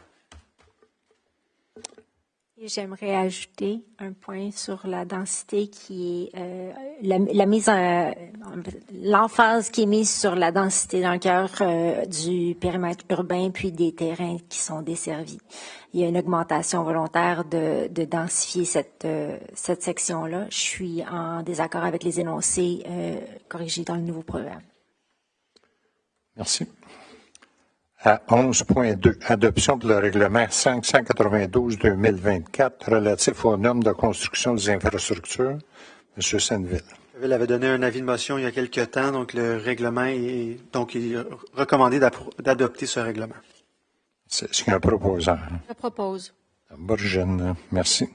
Et j'aimerais ajouter un point sur la densité qui est l'emphase qui est mise sur la densité dans le cœur du périmètre urbain puis des terrains qui sont desservis. Il y a une augmentation volontaire de densifier cette section-là. Je suis en désaccord avec les énoncés corrigés dans le nouveau programme. Merci. À 11.2, adoption de le règlement 592-2024 relatif aux normes de construction des infrastructures. M. Senneville. La Ville avait donné un avis de motion il y a quelque temps, donc le règlement est recommandé d'adopter ce règlement. Est-ce qu'il y a un proposant? Je propose. Bourgeonne, merci.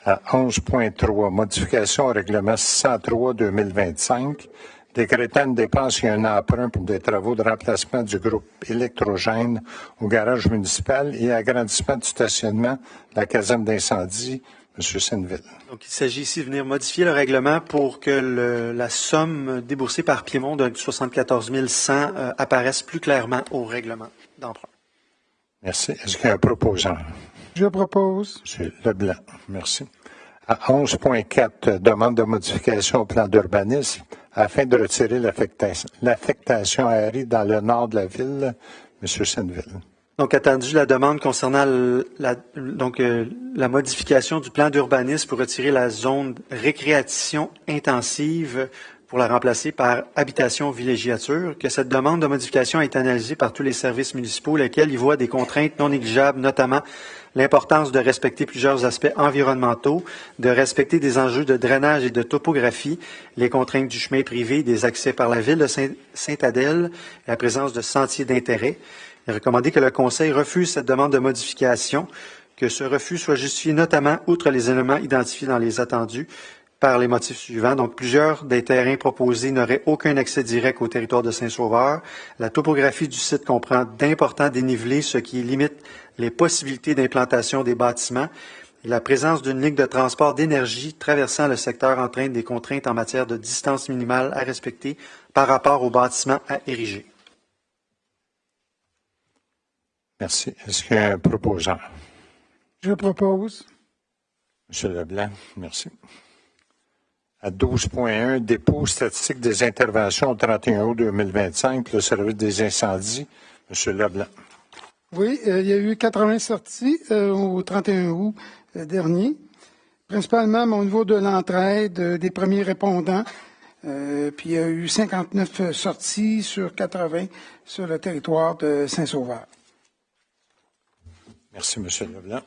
À 11.3, modification au règlement 603-2025, décrétant une dépense et un emprunt pour des travaux de remplacement du groupe électrogène au garage municipal et agrandissement du stationnement de la caserne d'incendie. M. Senneville. Donc, il s'agit ici de venir modifier le règlement pour que la somme déboursée par Piémont de 74 100 apparaisse plus clairement au règlement d'emprunt. Merci. Est-ce qu'il y a un proposant? Je propose. M. Leblanc, merci. À 11.4, demande de modification au plan d'urbanisme afin de retirer l'affectation aérienne dans le nord de la ville. M. Senneville. Donc, attendu la demande concernant la modification du plan d'urbanisme pour retirer la zone récréation intensive pour la remplacer par habitation villégiature, que cette demande de modification est analysée par tous les services municipaux, lesquels y voient des contraintes non négligeables, notamment l'importance de respecter plusieurs aspects environnementaux, de respecter des enjeux de drainage et de topographie, les contraintes du chemin privé, des accès par la ville de Sainte-Adèle, la présence de sentiers d'intérêt. Il est recommandé que le Conseil refuse cette demande de modification, que ce refus soit justifié notamment, outre les éléments identifiés dans les attendus, par les motifs suivants. Donc, plusieurs des terrains proposés n'auraient aucun accès direct au territoire de Saint-Sauveur. La topographie du site comprend d'importants dénivelés, ce qui limite les possibilités d'implantation des bâtiments. Et la présence d'une ligne de transport d'énergie traversant le secteur entraîne des contraintes en matière de distance minimale à respecter par rapport aux bâtiments à ériger. Merci. Est-ce qu'il y a un proposant? Je propose. M. Leblanc, merci. À 12.1, dépôt statistique des interventions au 31 août 2025, le service des incendies. M. Leblanc. Oui, il y a eu 80 sorties au 31 août dernier, principalement au niveau de l'entraide des premiers répondants. Puis il y a eu 59 sorties sur 80 sur le territoire de Saint-Sauveur. Merci, M. Leblanc.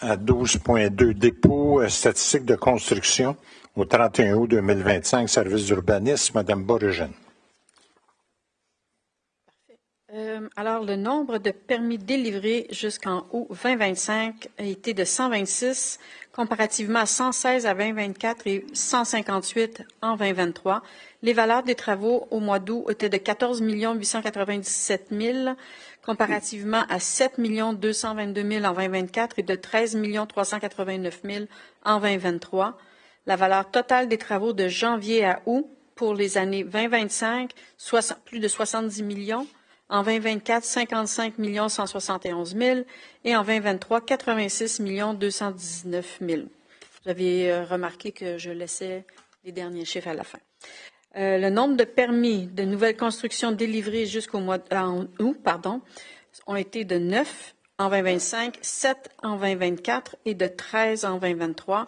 À 12.2, dépôt statistique de construction au 31 août 2025, service d'urbanisme, Mme Bourgeonne. Alors, le nombre de permis délivrés jusqu'en août 2025 a été de 126, comparativement à 116 à 2024 et 158 en 2023. Les valeurs des travaux au mois d'août étaient de 14 897 000, comparativement à 7 222 000 en 2024 et de 13 389 000 en 2023. La valeur totale des travaux de janvier à août pour les années 2025, plus de 70 millions. En 2024, 55 171 000 et en 2023, 86 219 000. Vous avez remarqué que je laissais les derniers chiffres à la fin. Le nombre de permis de nouvelles constructions délivrés jusqu'au mois d'août, ont été de 9 en 2025, 7 en 2024 et de 13 en 2023.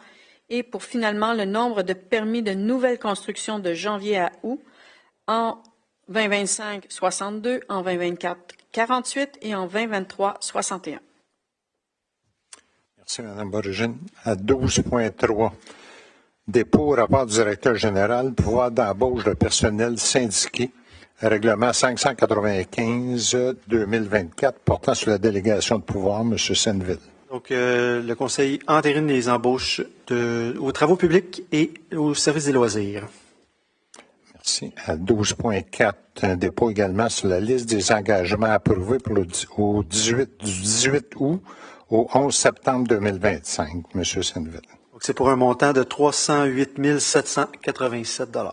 Et pour finalement le nombre de permis de nouvelles constructions de janvier à août, en 2025, 62, en 2024, 48 et en 2023, 61. Merci, Mme Borigine. À 12.3, dépôt, rapport du directeur général, pouvoir d'embauche de personnel syndiqué, règlement 595-2024 portant sur la délégation de pouvoir, M. Senneville. Donc, le Conseil entérine les embauches aux travaux publics et au service des loisirs. Merci. À 12.4, un dépôt également sur la liste des engagements approuvés pour du 18 août au 11 septembre 2025, M. Senneville. Donc, c'est pour un montant de 308 787 $.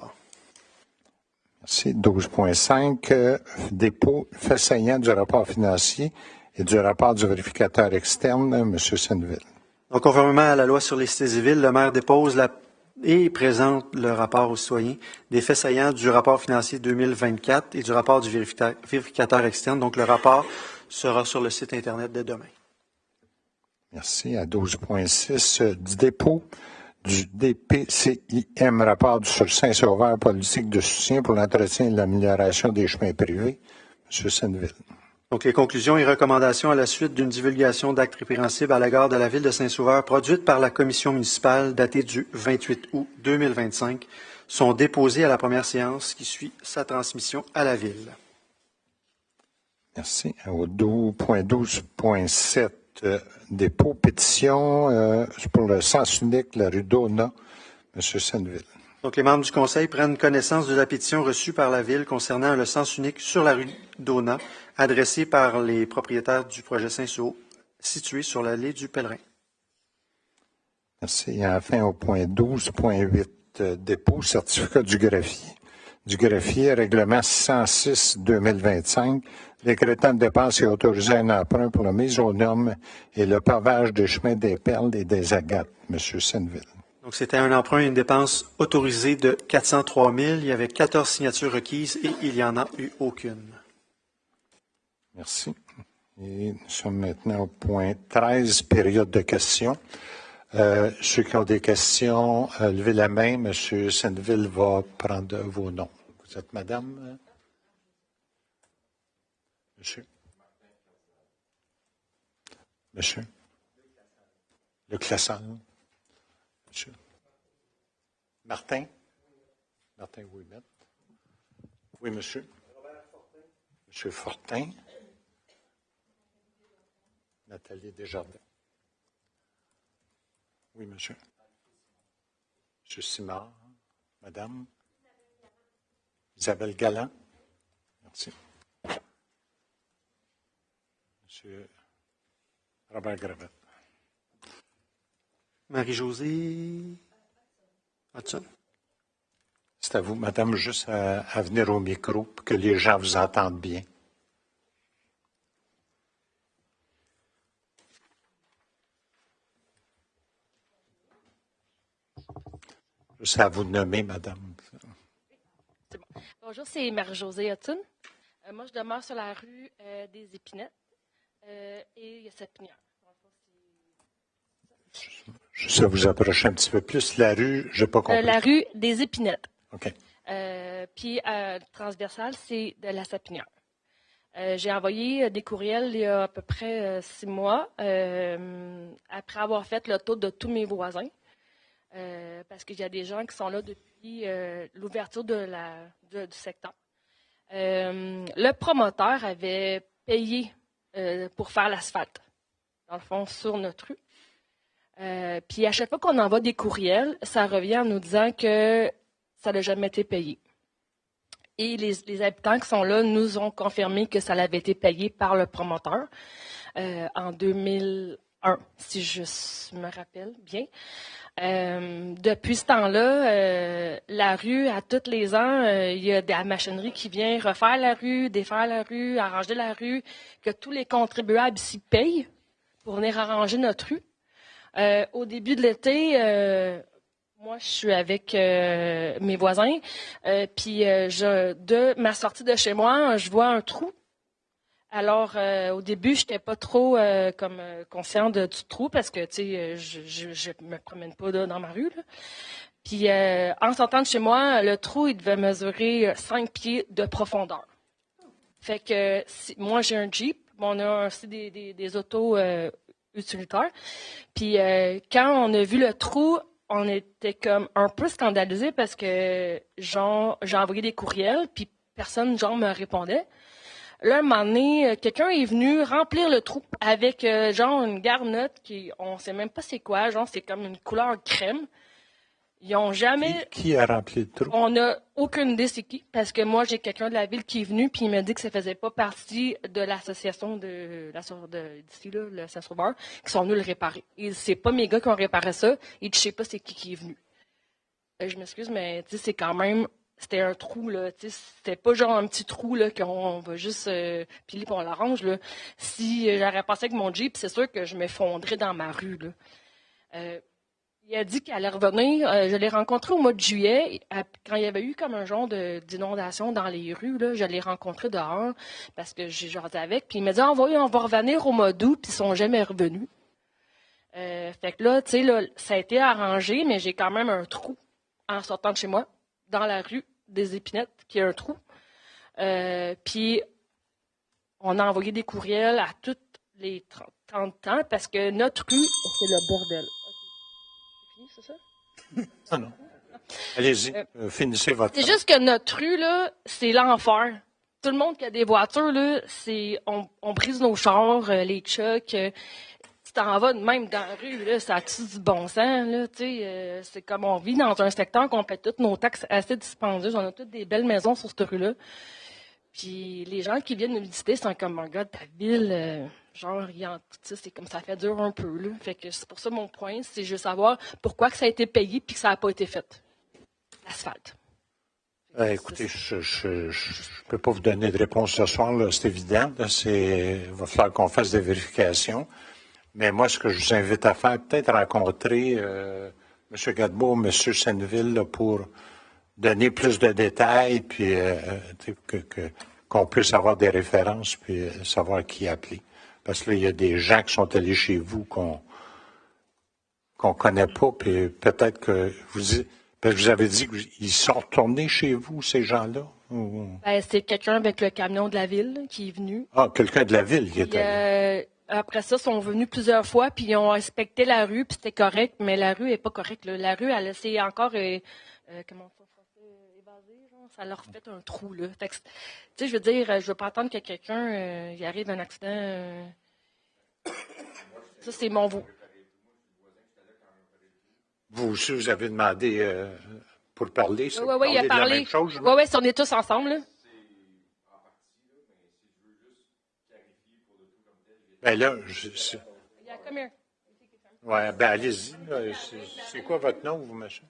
Merci. 12.5, dépôt fait saillant du rapport financier et du rapport du vérificateur externe, M. Senneville. Donc, conformément à la loi sur les cités civiles, le maire dépose et présente le rapport aux citoyens des faits saillants du rapport financier 2024 et du rapport du vérificateur externe. Donc, le rapport sera sur le site Internet dès demain. Merci. À 12.6, du dépôt du DPCIM, rapport sur Saint-Sauveur, politique de soutien pour l'entretien et l'amélioration des chemins privés, M. Senneville. Donc, les conclusions et recommandations à la suite d'une divulgation d'actes répréhensibles à l'égard de la Ville de Saint-Sauveur produite par la Commission municipale datée du 28 août 2025 sont déposées à la première séance qui suit sa transmission à la Ville. Merci. Au 12.7, dépôt pétition pour le sens unique, la rue Donat, M. Senneville. Donc, les membres du Conseil prennent connaissance de la pétition reçue par la Ville concernant le sens unique sur la rue Donat, adressée par les propriétaires du projet Saint-Saul, situé sur l'allée du Pèlerin. Merci. Et enfin, au point 12.8, dépôt certificat du greffier. Du greffier, règlement 606-2025, décrétant de dépenses et autorisant un emprunt pour la mise aux normes et le pavage des chemins des Perles et des Agates, M. Senneville. Donc, c'était un emprunt et une dépense autorisée de 403 000. Il y avait 14 signatures requises et il n'y en a eu aucune. Merci. Et nous sommes maintenant au point 13, période de questions. Ceux qui ont des questions, levez la main. M. Senneville va prendre vos noms. Vous êtes madame? Monsieur? Monsieur? Luc Lassalle? Monsieur? Martin? Martin Ouimet? Oui, monsieur? Monsieur Fortin? Nathalie Desjardins? Oui, monsieur. Monsieur Simard? Madame? Isabelle Galland? Merci. Monsieur Robert Gravette? Marie-Josée Hudson. C'est à vous, madame, juste à venir au micro pour que les gens vous entendent bien. Juste à vous nommer, madame. C'est bon. Bonjour, c'est Marie-Josée Hudson. Moi, je demeure sur la rue des Épinettes et il y a cette pinière. Juste à vous approcher un petit peu plus. La rue, je n'ai pas compris. La rue des Épinettes. OK. Puis, transversale, c'est de la Sapinière. J'ai envoyé des courriels il y a à peu près 6 mois, après avoir fait le tour de tous mes voisins, parce qu'il y a des gens qui sont là depuis l'ouverture du secteur. Le promoteur avait payé pour faire l'asphalte, dans le fond, sur notre rue. Puis à chaque fois qu'on envoie des courriels, ça revient en nous disant que ça n'a jamais été payé. Et les habitants qui sont là nous ont confirmé que ça avait été payé par le promoteur en 2001, si je me rappelle bien. Depuis ce temps-là, la rue, à tous les ans, il y a de la machinerie qui vient refaire la rue, défaire la rue, arranger la rue, que tous les contribuables ici payent pour venir arranger notre rue. Au début de l'été, moi, je suis avec mes voisins. Puis, de ma sortie de chez moi, je vois un trou. Alors, au début, je n'étais pas trop consciente du trou parce que, tu sais, je me promène pas là, dans ma rue, là. Puis, en sortant de chez moi, le trou, il devait mesurer 5 pieds de profondeur. Fait que moi, j'ai un Jeep. On a aussi des autos utilitaires. Puis, quand on a vu le trou, on était comme un peu scandalisés parce que, genre, j'ai envoyé des courriels, puis personne, genre, me répondait. Là, un moment donné, quelqu'un est venu remplir le trou avec, genre, une garnotte on sait même pas c'est quoi, genre, c'est comme une couleur crème. Ils ont jamais... Qui a rempli le trou? On n'a aucune idée c'est qui, parce que moi, j'ai quelqu'un de la ville qui est venu, puis il m'a dit que ça faisait pas partie de l'association d'ici, là, le Saint-Sauveur, qui sont venus le réparer. Et c'est pas mes gars qui ont réparé ça, et je sais pas c'est qui est venu. Je m'excuse, mais tu sais, c'est quand même... C'était un trou, là. Tu sais, c'était pas genre un petit trou, là, qu'on va juste piler pour on l'arrange, là. Si j'aurais passé avec mon Jeep, c'est sûr que je m'effondrais dans ma rue, là. Il a dit qu'il allait revenir. Je l'ai rencontré au mois de juillet, quand il y avait eu comme un genre d'inondation dans les rues, là. Je l'ai rencontré dehors parce que j'ai jasé avec. Puis il m'a dit, on va revenir au mois d'août, puis ils sont jamais revenus. Fait que là, tu sais, là, ça a été arrangé, mais j'ai quand même un trou en sortant de chez moi, dans la rue des Épinettes, qui a un trou. Puis on a envoyé des courriels à toutes les 30 ans parce que notre rue, c'est le bordel. C'est ça? Non. Allez-y, finissez votre C'est temps. juste que notre rue, là, c'est l'enfer. Tout le monde qui a des voitures, là, on brise nos chars, les trucks. Tu t'en vas même dans la rue, là, ça tue du bon sens, là, tu sais. C'est comme on vit dans un secteur qu'on paie toutes nos taxes assez dispendieuses. On a toutes des belles maisons sur cette rue-là. Puis les gens qui viennent nous visiter sont comme, oh God, ta ville, genre, c'est comme ça fait dur un peu, là. Fait que c'est pour ça mon point, c'est juste savoir pourquoi que ça a été payé puis que ça n'a pas été fait. L'asphalte. Écoutez, je peux pas vous donner de réponse ce soir, là, c'est évident. Là, il va falloir qu'on fasse des vérifications. Mais moi, ce que je vous invite à faire, peut-être rencontrer M. Gadebois, M. Senneville, là, pour donner plus de détails, puis qu'on puisse avoir des références, puis savoir qui appeler. Parce que là, il y a des gens qui sont allés chez vous qu'on connaît pas, puis peut-être que vous avez dit qu'ils sont retournés chez vous, ces gens-là? Ou... Ben, c'est quelqu'un avec le camion de la ville qui est venu. Ah, quelqu'un de la ville qui est allé. Après ça, ils sont venus plusieurs fois, puis ils ont inspecté la rue, puis c'était correct, mais la rue est pas correcte, là. La rue, elle, c'est encore, comment ça, évasé, genre, ça leur fait un trou, là. Fait que, tu sais, je veux dire, je veux pas attendre que quelqu'un, y arrive un accident. Ça, c'est mon vous. Vous aussi, vous avez demandé pour parler. Oui, il a parlé. Oui, on est tous ensemble, là. Ben là, Ouais, ben allez-y. C'est quoi votre nom, vous, monsieur?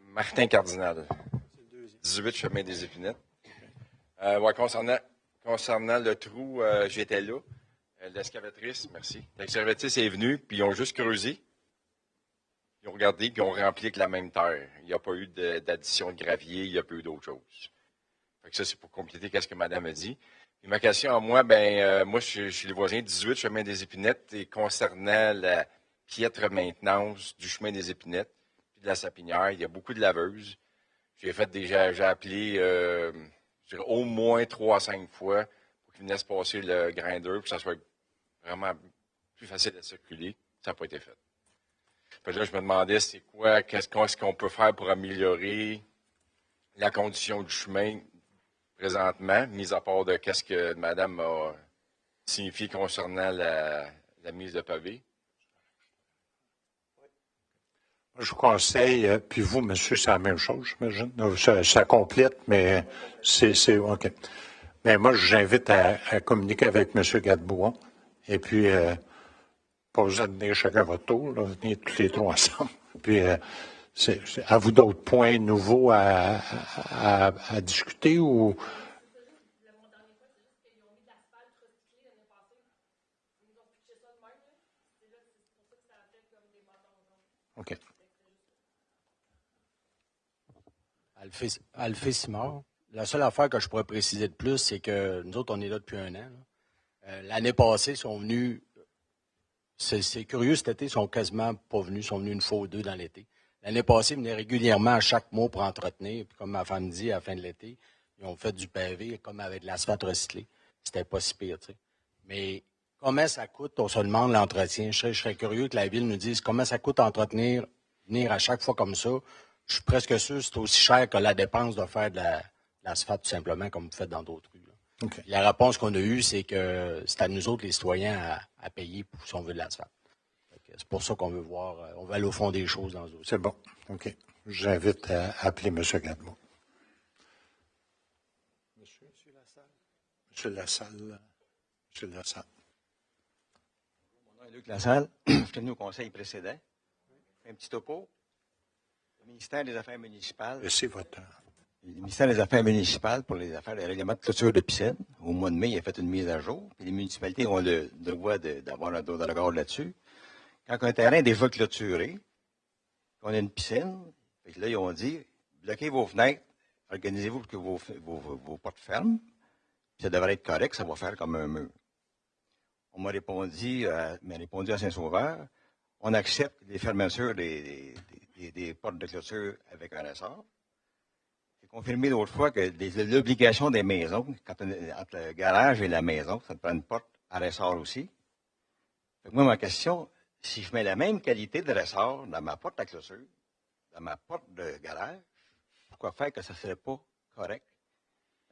Martin Cardinal. 18 chemin des Épinettes. Ouais, concernant le trou, j'étais là. L'excavatrice, merci. L'excavatrice est venue, puis ils ont juste creusé. Ils ont regardé, puis ils ont rempli avec la même terre. Il n'y a pas eu d'addition de gravier, il n'y a pas eu d'autre chose. Fait que ça, c'est pour compléter ce que madame a dit. Et ma question à moi, moi, je suis le voisin 18 chemin des Épinettes et concernant la piètre maintenance du chemin des Épinettes puis de la Sapinière, il y a beaucoup de laveuses. J'ai appelé au moins 3 à 5 fois pour qu'ils viennent passer le grinder pour que ça soit vraiment plus facile à circuler. Ça n'a pas été fait. Fait que là, je me demandais qu'est-ce qu'on peut faire pour améliorer la condition du chemin présentement, mis à part de qu'est-ce que madame a signifié concernant la mise de pavé. Je vous conseille, puis vous, monsieur, c'est la même chose, j'imagine. Ça complète, mais c'est OK. Mais moi, j'invite à communiquer avec M. Gadebois. Et puis, pas besoin de venir chacun à votre tour, là, venir tous les trois ensemble. Puis, c'est à vous d'autres points nouveaux à discuter ou. Alphée Simard. La seule affaire que je pourrais préciser de plus, c'est que nous autres, on est là depuis 1 an. L'année passée, ils sont venus. C'est curieux, cet été, ils sont quasiment pas venus. Ils sont venus 1 fois ou 2 dans l'été. L'année passée, ils venaient régulièrement à chaque mois pour entretenir. Puis comme ma femme dit, à la fin de l'été, ils ont fait du pavé comme avec de l'asphalte recyclé. C'était pas si pire, tu sais. Mais comment ça coûte, on se demande l'entretien. Je serais curieux que la Ville nous dise comment ça coûte entretenir, venir à chaque fois comme ça. Je suis presque sûr que c'est aussi cher que la dépense de faire de l'asphalte, tout simplement, comme vous faites dans d'autres rues. Okay. La réponse qu'on a eue, c'est que c'est à nous autres, les citoyens, à payer si on veut de l'asphalte. C'est pour ça qu'on veut voir, on va aller au fond des choses dans ce dossier. C'est bon. OK. J'invite à appeler M. Gadebois. Monsieur Lassalle. Monsieur Lassalle. Mon nom est Luc Lassalle. Je suis venu au conseil précédent. Un petit topo. Le ministère des Affaires municipales. C'est votre. Le ministère des Affaires municipales pour les affaires de règlement de clôture de piscine. Au mois de mai, il a fait une mise à jour. Puis les municipalités ont le droit d'avoir un droit de regard là-dessus. Quand un terrain est déjà clôturé, qu'on a une piscine, puis là, ils ont dit, bloquez vos fenêtres, organisez-vous pour que vos portes ferment, puis ça devrait être correct, ça va faire comme un mur. On m'a répondu à Saint-Sauveur, on accepte les fermetures des portes de clôture avec un ressort. J'ai confirmé l'autre fois que l'obligation des maisons, entre le garage et la maison, ça te prend une porte à ressort aussi. Fait que moi, ma question, si je mets la même qualité de ressort dans ma porte à clôture, dans ma porte de garage, pourquoi faire que ça ne serait pas correct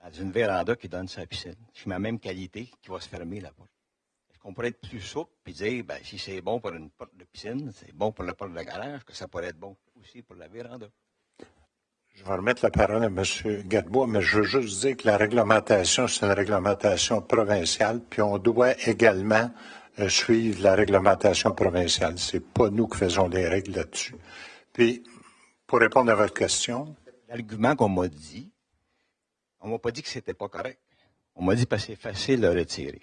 dans une véranda qui donne sa piscine? Je mets la même qualité qui va se fermer la porte. Est-ce qu'on pourrait être plus souple et dire, ben, si c'est bon pour une porte de piscine, c'est bon pour la porte de garage, que ça pourrait être bon aussi pour la véranda? Je vais remettre la parole à M. Gadebois, mais je veux juste dire que la réglementation, c'est une réglementation provinciale, puis on doit également suivre la réglementation provinciale. C'est pas nous qui faisons les règles là-dessus. Puis, pour répondre à votre question. L'argument qu'on m'a dit, on m'a pas dit que c'était pas correct. On m'a dit que c'est facile à retirer.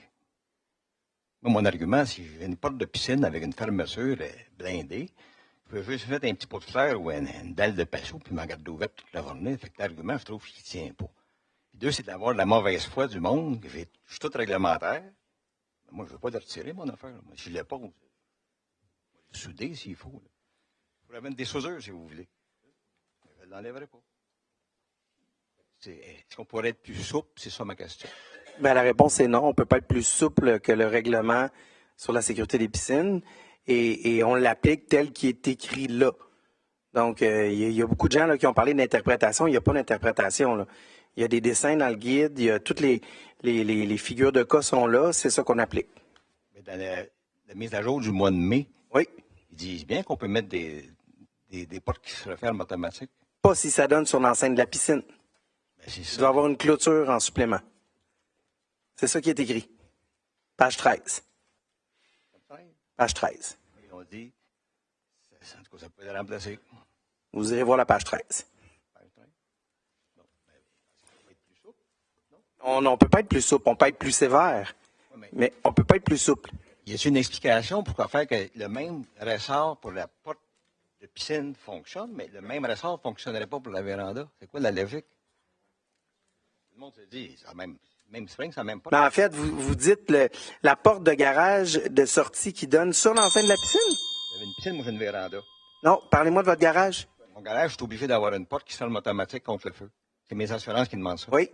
Moi, mon argument, si j'ai une porte de piscine avec une fermeture blindée, je peux juste mettre un petit pot de fer ou une dalle de passeau puis ma garde ouverte toute la journée. Fait que l'argument, je trouve qu'il tient pas. Puis 2, c'est d'avoir de la mauvaise foi du monde. Je suis tout réglementaire. Moi, je ne veux pas le retirer, mon affaire. Moi, si je le pose, je vais le souder s'il faut. Là. Je pourrais mettre des soudures, si vous voulez. Mais je ne l'enlèverai pas. Est-ce qu'on pourrait être plus souple? C'est ça ma question. Bien, la réponse est non. On ne peut pas être plus souple que le règlement sur la sécurité des piscines. Et on l'applique tel qu'il est écrit là. Donc, il y a beaucoup de gens là, qui ont parlé d'interprétation. Il n'y a pas d'interprétation, là. Il y a des dessins dans le guide, il y a toutes les figures de cas sont là, c'est ça qu'on applique. Mais dans la mise à jour du mois de mai, oui, ils disent bien qu'on peut mettre des portes qui se referment automatiques. Pas si ça donne sur l'enceinte de la piscine. Ben, tu dois avoir une clôture en supplément. C'est ça qui est écrit. Page 13. Page 13. Ils ont dit, en tout cas, ça peut être remplacé. Vous irez voir la page 13. On ne peut pas être plus souple, on peut être plus sévère, mais on ne peut pas être plus souple. Y a-t-il une explication pourquoi faire que le même ressort pour la porte de piscine fonctionne, mais le même ressort ne fonctionnerait pas pour la véranda? C'est quoi la logique? Tout le monde se dit, c'est même spring, c'est la même porte. Mais en fait, vous dites la porte de garage de sortie qui donne sur l'enceinte de la piscine? Vous avez une piscine, moi j'ai une véranda. Non, parlez-moi de votre garage. Mon garage, je suis obligé d'avoir une porte qui se ferme automatique contre le feu. C'est mes assurances qui demandent ça. Oui.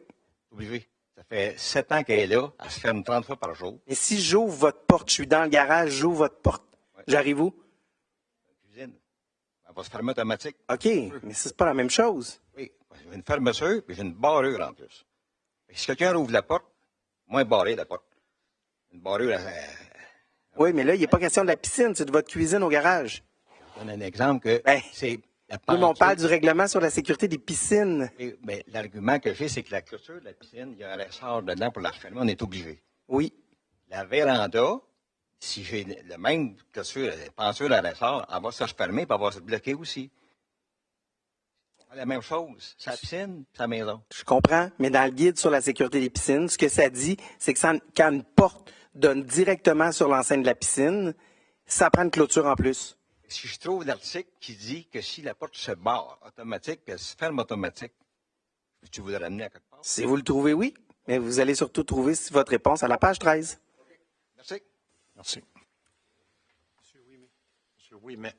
Obligé. Ça fait 7 ans qu'elle est là. Elle se ferme 30 fois par jour. Et si j'ouvre votre porte, je suis dans le garage, j'ouvre votre porte. Ouais. J'arrive où? La cuisine. Elle va se fermer automatique. OK, mais c'est pas la même chose. Oui. J'ai une fermeture, puis j'ai une barrure en plus. Si quelqu'un ouvre la porte, moi, barrer la porte. Une barrure. Oui, mais là, il n'est pas question de la piscine, c'est de votre cuisine au garage. Je donne un exemple que c'est... Oui, mais on parle du règlement sur la sécurité des piscines. Oui, mais l'argument que j'ai, c'est que la clôture de la piscine, il y a un ressort dedans pour la refermer, on est obligé. Oui. La véranda, si j'ai le même clôture, pensure à ressort, elle va se refermer et elle va se bloquer aussi. C'est la même chose. Sa piscine, sa maison. Je comprends, mais dans le guide sur la sécurité des piscines, ce que ça dit, c'est que quand une porte donne directement sur l'enceinte de la piscine, ça prend une clôture en plus. Si je trouve l'article qui dit que si la porte se barre automatique, qu'elle se ferme automatique, Tu voudrais l'amener à quelque part? Si vous le trouvez, oui. Mais vous allez surtout trouver votre réponse à la page 13. Merci. Merci. Monsieur Ouimet.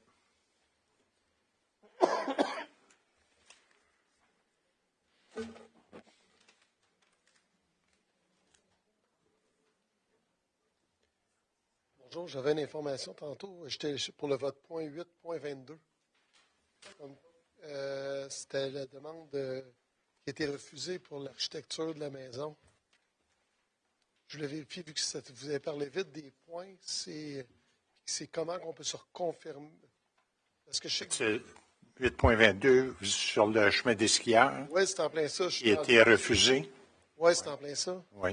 Bonjour, j'avais une information tantôt. J'étais pour le vote point 8.22. C'était la demande qui a été refusée pour l'architecture de la maison. Je voulais vérifier, vu que vous avez parlé vite des points, c'est comment qu'on peut se reconfirmer. Parce que je sais que... C'est 8.22 sur le chemin des skieurs. Oui, c'est en plein ça. Qui a été refusé. Oui, c'est en plein ça. Oui.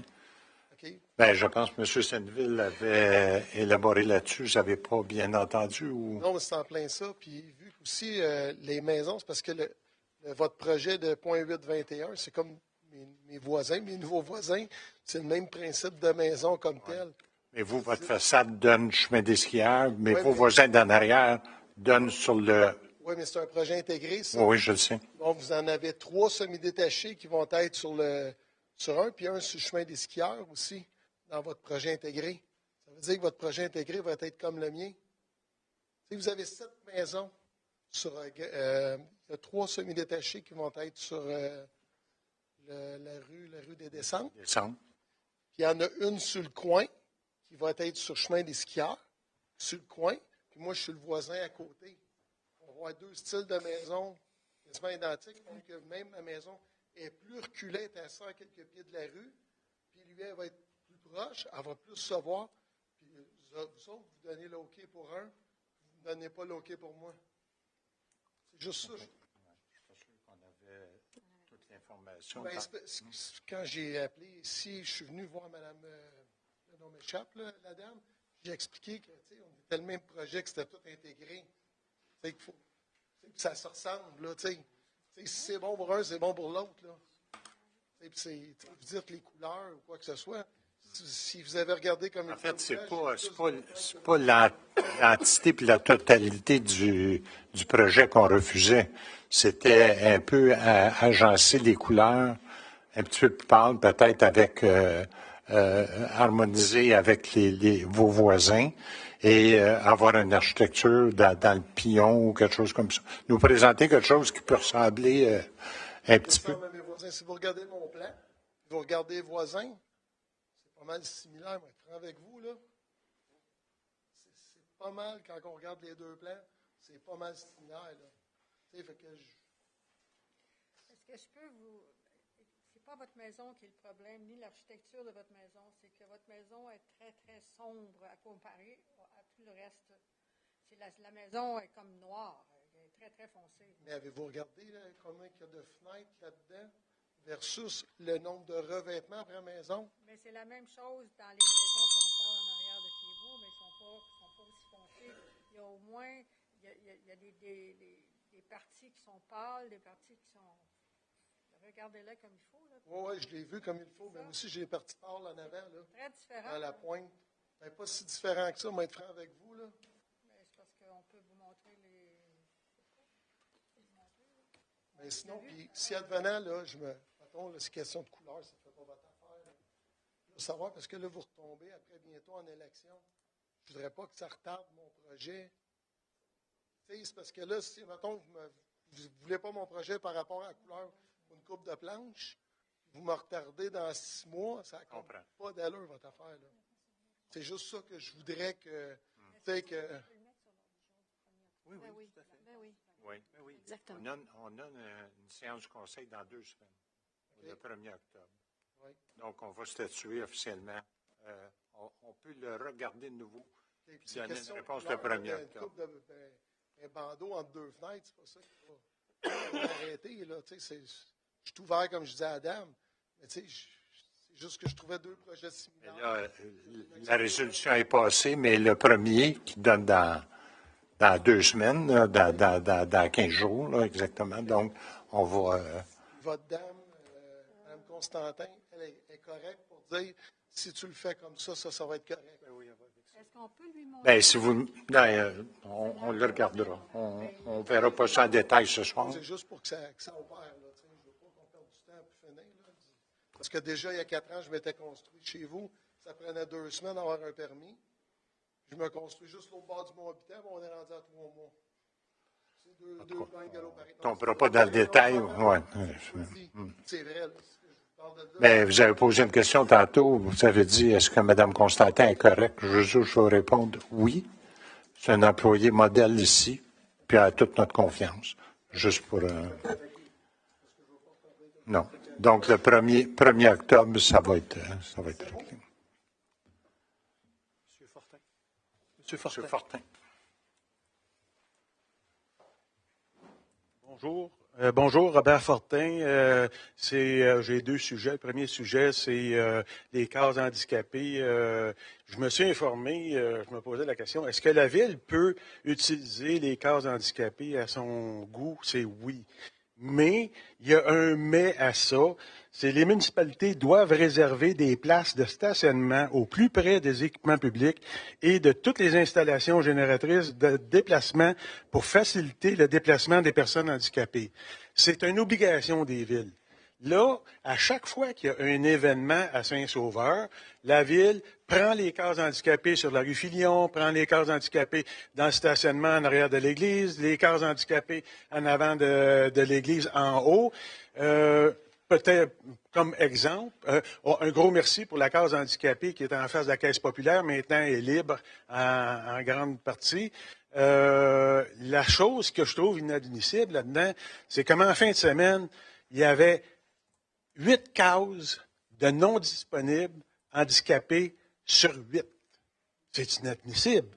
OK. Bien, je pense que M. Senneville avait élaboré là-dessus. Je n'avais pas bien entendu ou... Non, mais c'est en plein ça. Puis, vu aussi les maisons, c'est parce que votre projet de point 8.21, c'est comme mes voisins, mes nouveaux voisins, c'est le même principe de maison comme tel. Mais vous, votre façade donne chemin des skieurs, mais Oui, vos voisins d'en arrière donnent sur le... Oui, mais c'est un projet intégré, ça. Oui, je le sais. Donc, vous en avez 3 semi-détachés qui vont être sur un, puis un sur le chemin des skieurs aussi, dans votre projet intégré. Ça veut dire que votre projet intégré va être comme le mien. Si vous avez 7 maisons, il y a 3 semi-détachés qui vont être sur la rue des Descentes. Descente. Puis il y en a une sur le coin, qui va être sur le chemin des skieurs, sur le coin. Puis moi, je suis le voisin à côté. On va avoir 2 styles de maison quasiment identiques. Donc, même ma maison est plus reculée, elle est à 100 quelques pieds de la rue. Puis lui, elle va être plus proche, elle va plus se voir. Puis vous autres, vous donnez l'OK pour un, vous ne donnez pas l'OK pour moi. C'est juste ça. Je ne suis pas sûr qu'on avait toute l'information. Ben, quand j'ai appelé ici, je suis venu voir Mme, le nom m'échappe, la dame, j'ai expliqué que on était le même projet, que c'était tout intégré. Qu'il faut, que ça se ressemble. Là, si c'est bon pour un, c'est bon pour l'autre. Vous dites les couleurs ou quoi que ce soit. Si vous avez regardé comme... En fait, c'est pas l'entité et la totalité du projet qu'on refusait. C'était un peu agencer les couleurs, un petit peu plus pâle, peut-être avec harmoniser avec vos voisins et avoir une architecture dans le pion ou quelque chose comme ça. Nous présenter quelque chose qui peut ressembler un petit peu. Mes voisins. Si vous regardez mon plan, vous regardez les voisins, c'est pas mal similaire, moi, être franc avec vous, là. C'est pas mal, quand on regarde les deux plans, c'est pas mal similaire, là. Fait que Est-ce que je peux vous... C'est pas votre maison qui est le problème, ni l'architecture de votre maison, c'est que votre maison est très, très sombre à comparer à tout le reste. La maison est comme noire, elle est très, très foncée. Mais avez-vous regardé là, combien il y a de fenêtres là-dedans versus le nombre de revêtements après la maison? Mais c'est la même chose dans les maisons qu'on parle en arrière de chez vous, mais ils ne sont pas aussi foncés. Il y a au moins il y a des parties qui sont pâles, des parties qui sont... Regardez-le comme il faut. Oui, je l'ai vu comme il faut. Mais aussi, j'ai les parties pâles en avant. Là, très différent. Dans la pointe. Ben, pas si différent que ça, moi, être franc avec vous. Là. Mais c'est parce qu'on peut vous montrer les... Mais sinon, puis si advenant, là, mettons, là, c'est question de couleur, ça ne fait pas votre affaire. Là. Je veux savoir, parce que là, vous retombez après bientôt en élection. Je ne voudrais pas que ça retarde mon projet. Tu sais, c'est parce que là, si, mettons, vous ne voulez pas mon projet par rapport à la couleur, une coupe de planche, vous me retardez dans 6 mois, ça n'a pas d'allure, votre affaire. Là. C'est juste ça que je voudrais que... Tu sais, que... Oui, Ben oui, tout à fait. ben oui. Oui. Exactement. On a une séance du conseil dans 2 semaines, le 1er octobre. Oui. Donc, on va statuer officiellement. On peut le regarder de nouveau. Okay, puis donner une réponse le 1er octobre. Un bandeau entre 2 fenêtres, c'est pas ça qui va arrêter. Là, je suis ouvert, comme je disais à Adam, mais c'est juste que je trouvais 2 projets similaires. Là, la résolution est passée, mais le premier qui donne dans 2 semaines, là, dans 15 jours, là, exactement. Donc, on va... Votre dame, Mme Constantin, elle est correcte pour dire, si tu le fais comme ça va être correct. Est-ce qu'on peut lui montrer? Bien, si vous... on le regardera. On ne verra pas ça en détail ce soir. C'est juste pour que ça opère. Là, je ne veux pas qu'on perde du temps terminer. Là. Parce que déjà, il y a 4 ans, je m'étais construit chez vous. Ça prenait 2 semaines d'avoir un permis. Je me construis juste l'autre bord du Mont-Habitant, on est rendu à 3 mois. C'est deux bungalows pareils. On ne pourra pas dans le détail. Ouais. C'est vrai. Là, mais vous avez posé une question tantôt. Vous avez dit, est-ce que Mme Constantin est correcte? Je vais répondre oui. C'est un employé modèle ici, puis elle a toute notre confiance. Juste pour... Non. Donc, le 1er octobre, ça va être réglé. Monsieur Fortin. Monsieur Fortin. Bonjour. Bonjour, Robert Fortin. J'ai 2 sujets. Le premier sujet, c'est les cases handicapées. Je me suis informé, je me posais la question, est-ce que la Ville peut utiliser les cases handicapées à son goût? C'est oui. Mais il y a un mais à ça, c'est les municipalités doivent réserver des places de stationnement au plus près des équipements publics et de toutes les installations génératrices de déplacement pour faciliter le déplacement des personnes handicapées. C'est une obligation des villes. Là, à chaque fois qu'il y a un événement à Saint-Sauveur, la Ville prend les cases handicapées sur la rue Filion, prend les cases handicapées dans le stationnement en arrière de l'église, les cases handicapées en avant de l'église en haut. Peut-être comme exemple, un gros merci pour la case handicapée qui est en face de la Caisse populaire, maintenant est libre en grande partie. La chose que je trouve inadmissible là-dedans, c'est qu'en fin de semaine, il y avait 8 cases de non disponibles handicapés sur 8. C'est inadmissible.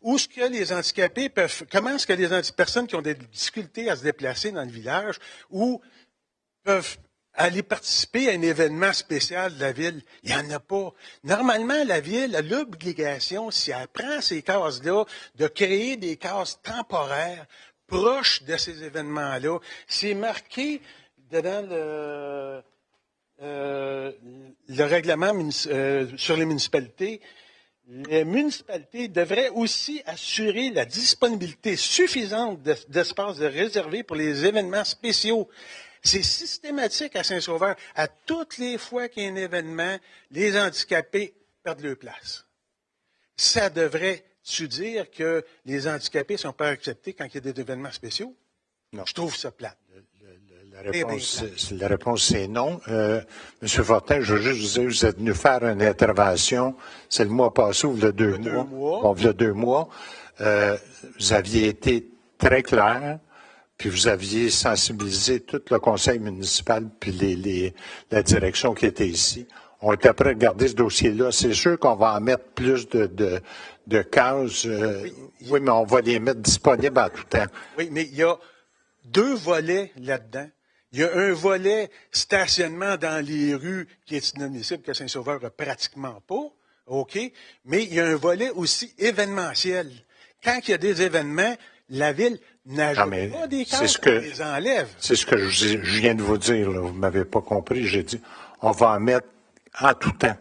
Où est-ce que les handicapés comment est-ce que les personnes qui ont des difficultés à se déplacer dans le village ou peuvent aller participer à un événement spécial de la Ville? Il n'y en a pas. Normalement, la Ville a l'obligation, si elle prend ces cases-là, de créer des cases temporaires proches de ces événements-là. C'est marqué dans le règlement sur les municipalités. Les municipalités devraient aussi assurer la disponibilité suffisante d'espaces réservés pour les événements spéciaux. C'est systématique à Saint-Sauveur. À toutes les fois qu'il y a un événement, les handicapés perdent leur place. Ça devrait-tu dire que les handicapés ne sont pas acceptés quand il y a des événements spéciaux? Non. Je trouve ça plate. La réponse, c'est non. Monsieur Fortin, je veux juste vous dire, vous êtes venu faire une intervention, c'est le mois passé ou il y a 2 mois. Bon, il y a 2 mois. Vous aviez été très clair, puis vous aviez sensibilisé tout le conseil municipal, puis la direction qui était ici. On était prêts à regarder ce dossier-là. C'est sûr qu'on va en mettre plus de cases. Oui, mais on va les mettre disponibles en tout temps. Oui, mais il y a 2 volets là-dedans. Il y a un volet stationnement dans les rues qui est inadmissible, que Saint-Sauveur n'a pratiquement pas, OK? Mais il y a un volet aussi événementiel. Quand il y a des événements, la Ville n'ajoute pas des cases, on les enlève. C'est ce que je viens de vous dire, là. Vous ne m'avez pas compris. J'ai dit, on va en mettre en tout temps.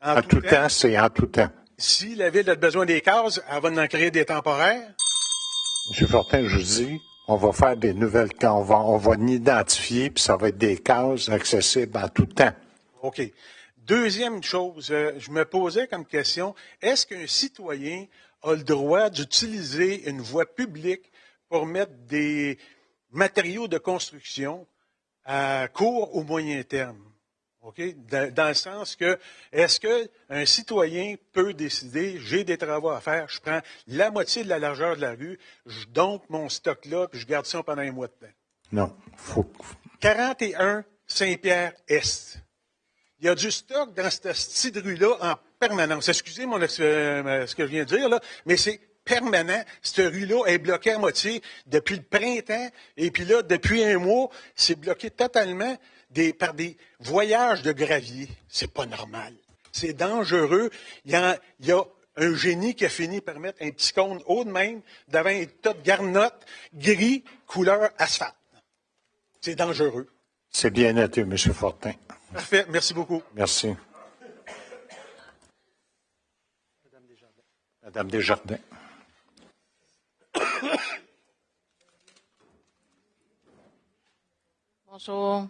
En tout temps, c'est en tout temps. Si la Ville a besoin des cases, elle va en créer des temporaires. M. Fortin, je vous dis, on va faire des nouvelles cases. On va l'identifier, puis ça va être des cases accessibles en tout temps. OK. Deuxième chose, je me posais comme question, est-ce qu'un citoyen a le droit d'utiliser une voie publique pour mettre des matériaux de construction à court ou moyen terme? OK? Dans le sens que, est-ce qu'un citoyen peut décider, j'ai des travaux à faire, je prends la moitié de la largeur de la rue, je dompe mon stock là, puis je garde ça pendant un mois de temps? Non. 41 Saint-Pierre-Est. Il y a du stock dans cette petite rue-là en permanence. Excusez-moi ce que je viens de dire, là, mais c'est permanent. Cette rue-là est bloquée à moitié depuis le printemps, et puis là, depuis un mois, c'est bloqué totalement par des voyages de gravier. C'est pas normal. C'est dangereux. Il y a un génie qui a fini par mettre un petit cône haut de même devant un tas de garnottes gris couleur asphalte. C'est dangereux. C'est bien noté, M. Fortin. Parfait. Merci beaucoup. Merci. Madame Desjardins. Bonjour.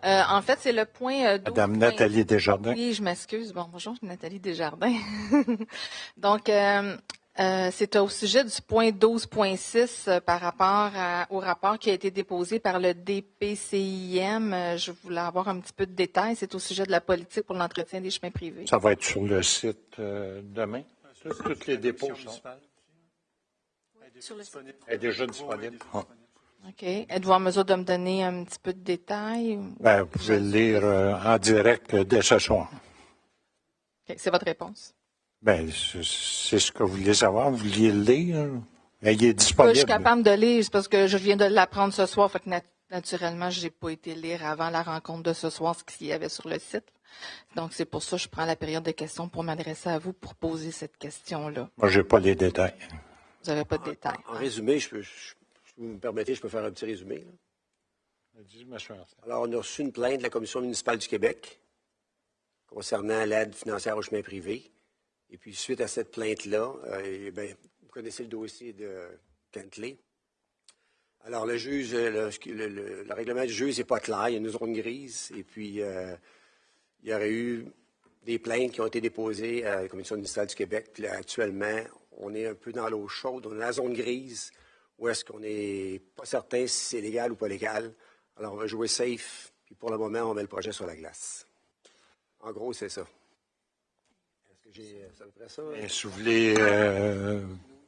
En fait, c'est le point 12. Madame Nathalie Desjardins. Oui, je m'excuse. Bon, bonjour, Nathalie Desjardins. Donc, c'est au sujet du point 12.6 par rapport au rapport qui a été déposé par le DPCIM. Je voulais avoir un petit peu de détails. C'est au sujet de la politique pour l'entretien des chemins privés. Ça va être sur le site demain. Tous les dépôts sont. Elle est déjà disponible. Ah. OK. Êtes-vous en mesure de me donner un petit peu de détails? Vous pouvez le lire en direct dès ce soir. OK. C'est votre réponse? C'est ce que vous vouliez savoir. Vous vouliez le lire. Il est disponible. Je suis capable de lire, c'est parce que je viens de l'apprendre ce soir. Fait que naturellement, je n'ai pas été lire avant la rencontre de ce soir ce qu'il y avait sur le site. Donc, c'est pour ça que je prends la période de questions pour m'adresser à vous pour poser cette question-là. Moi, je n'ai pas les détails. Vous n'avez pas de détails. En résumé, si vous me permettez, je peux faire un petit résumé. Alors, on a reçu une plainte de la Commission municipale du Québec concernant l'aide financière aux chemins privés. Et puis, suite à cette plainte-là, vous connaissez le dossier de Kentley. Alors, le juge, le règlement du juge n'est pas clair. Il y a une zone grise. Et puis, il y aurait eu des plaintes qui ont été déposées à la Commission municipale du Québec. Puis là, actuellement, on est un peu dans l'eau chaude. On est dans la zone grise où est-ce qu'on n'est pas certain si c'est légal ou pas légal. Alors, on va jouer safe. Puis, pour le moment, on met le projet sur la glace. En gros, c'est ça. Est-ce que ça me ferait ça? Si vous voulez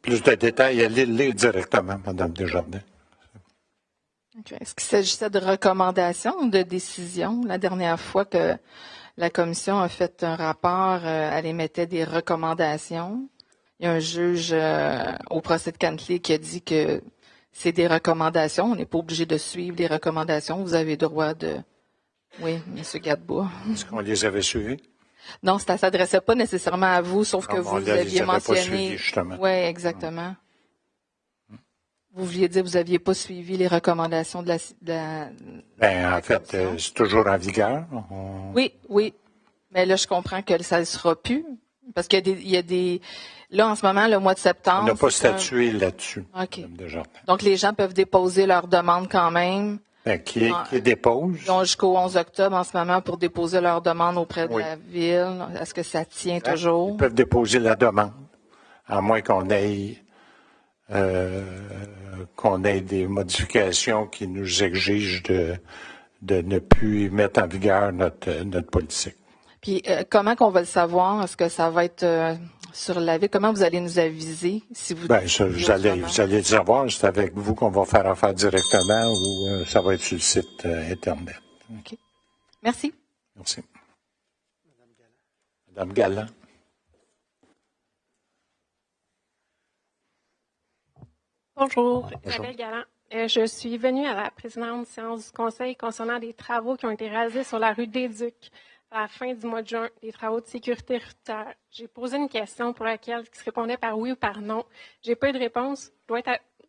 plus de détails, allez le lire directement, Mme Desjardins. Okay. Est-ce qu'il s'agissait de recommandations ou de décisions? La dernière fois que la Commission a fait un rapport, elle émettait des recommandations. Il y a un juge au procès de Kentley qui a dit que c'est des recommandations. On n'est pas obligé de suivre les recommandations. Vous avez droit de... Oui, M. Gadebois. Est-ce qu'on les avait suivis? Non, ça ne s'adressait pas nécessairement à vous, sauf que vous aviez mentionné... Oui, exactement. Vous vouliez dire que vous n'aviez pas suivi les recommandations de la en fait, c'est toujours en vigueur. Oui. Mais là, je comprends que ça ne sera plus. Parce qu'il y a des... Là, en ce moment, le mois de septembre... On n'a pas statué là-dessus. OK. Donc, les gens peuvent déposer leur demande quand même. Qui déposent? Ils ont jusqu'au 11 octobre en ce moment pour déposer leur demande auprès de la Ville. Est-ce que ça tient toujours? Ils peuvent déposer la demande, à moins qu'on ait des modifications qui nous exigent de ne plus mettre en vigueur notre politique. Puis, comment qu'on va le savoir? Est-ce que ça va être sur la Ville? Comment vous allez nous aviser si vous... vous allez le savoir. C'est avec vous qu'on va faire affaire directement ou ça va être sur le site Internet. OK. Merci. Merci. Madame Galland. Bonjour, Isabelle Galland. Je suis venue à la précédente séance du Conseil concernant des travaux qui ont été réalisés sur la rue des Ducs à la fin du mois de juin, des travaux de sécurité routière. J'ai posé une question pour laquelle il se répondait par oui ou par non. J'ai pas eu de réponse.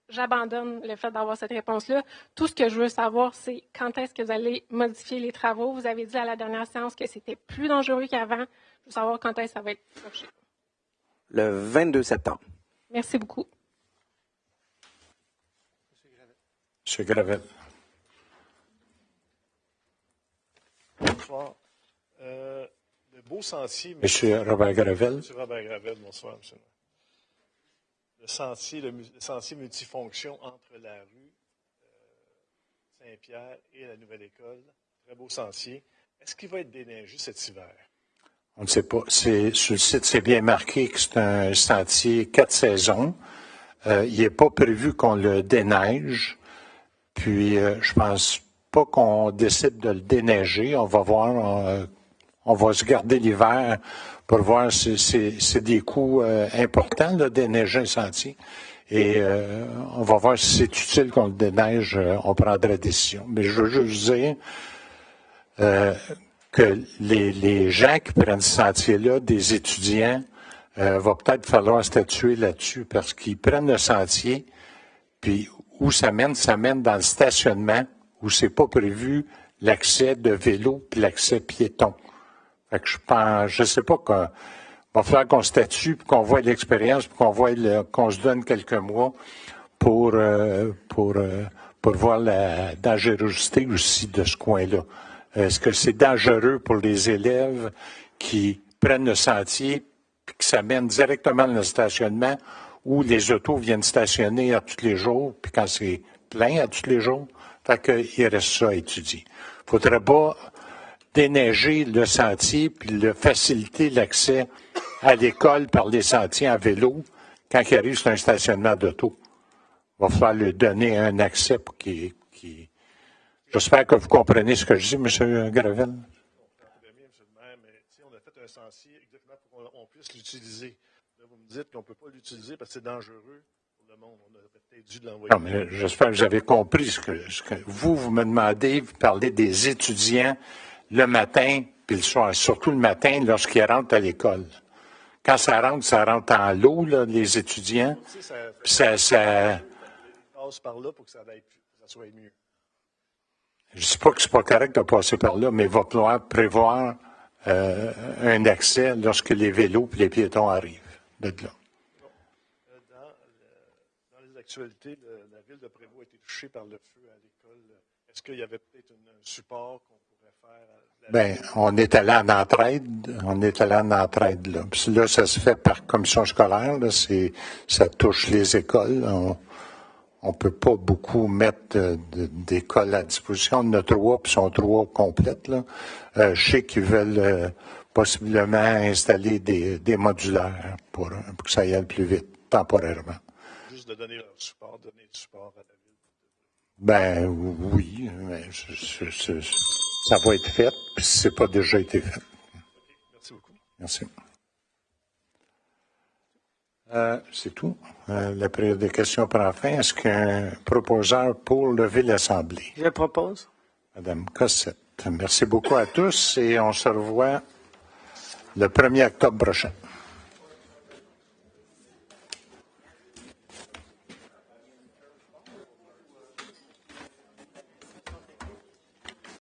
J'abandonne le fait d'avoir cette réponse-là. Tout ce que je veux savoir, c'est quand est-ce que vous allez modifier les travaux. Vous avez dit à la dernière séance que c'était plus dangereux qu'avant. Je veux savoir quand est-ce que ça va être touché. Le 22 septembre. Merci beaucoup. M. Gravel. Bonsoir. Le beau sentier... M. Robert Gravel. M. Robert Gravel, bonsoir, M. Le sentier multifonction entre la rue Saint-Pierre et la nouvelle école. Très beau sentier. Est-ce qu'il va être déneigé cet hiver? On ne sait pas. Sur le site, c'est bien marqué que c'est un sentier 4 saisons. Il n'est pas prévu qu'on le déneige. Puis, je pense pas qu'on décide de le déneiger. On va voir. On va se garder l'hiver pour voir si c'est des coûts importants de déneiger un sentier. Et on va voir si c'est utile qu'on le déneige. On prendra la décision. Mais je veux juste dire que les gens qui prennent ce sentier-là, des étudiants, va peut-être falloir statuer là-dessus parce qu'ils prennent le sentier, puis où ça mène dans le stationnement où c'est pas prévu l'accès de vélo puis l'accès piéton. Fait que je sais pas qu'on va falloir qu'on statue puis qu'on voit l'expérience puis qu'on se donne quelques mois pour pour voir la dangerosité aussi de ce coin-là. Est-ce que c'est dangereux pour les élèves qui prennent le sentier puis qui s'amènent directement dans le stationnement où les autos viennent stationner à tous les jours, puis quand c'est plein à tous les jours? Fait qu'il reste ça à étudier. Il ne faudrait pas déneiger le sentier puis faciliter l'accès à l'école par les sentiers en vélo quand il arrive sur un stationnement d'auto. Il va falloir lui donner un accès pour qu'il... J'espère que vous comprenez ce que je dis, M. Gravel. Très bien, M. le maire, mais on a fait un sentier exactement pour qu'on puisse l'utiliser. Là, vous me dites qu'on ne peut pas l'utiliser parce que c'est dangereux pour le monde. On aurait peut-être dû l'envoyer. Non, mais j'espère que vous avez compris ce que vous me demandez. Vous parlez des étudiants le matin puis le soir, surtout le matin lorsqu'ils rentrent à l'école. Quand ça rentre en lot, là, les étudiants. Ça passe par là pour que ça soit mieux. Je ne dis pas que c'est pas correct de passer par là, mais il va falloir prévoir un accès lorsque les vélos et les piétons arrivent de là. Dans les actualités, la ville de Prévost a été touchée par le feu à l'école. Est-ce qu'il y avait peut-être un support qu'on pourrait faire? Bien, on est allé en entraide. Là. Puis là, ça se fait par commission scolaire. Là, ça touche les écoles. On ne peut pas beaucoup mettre d'écoles à disposition. On en a 3, puis sont 3 complètes. Là. Je sais qu'ils veulent possiblement installer des modulaires pour que ça y aille plus vite, temporairement. Juste de donner leur support, donner du support à la ville. Ben oui, mais ça va être fait, puis si ce n'est pas déjà été fait. Okay, merci beaucoup. Merci. C'est tout. La période des questions prend fin. Est-ce qu'un proposeur pour lever l'Assemblée? Je propose. Madame Cossette. Merci beaucoup à tous et on se revoit le 1er octobre prochain.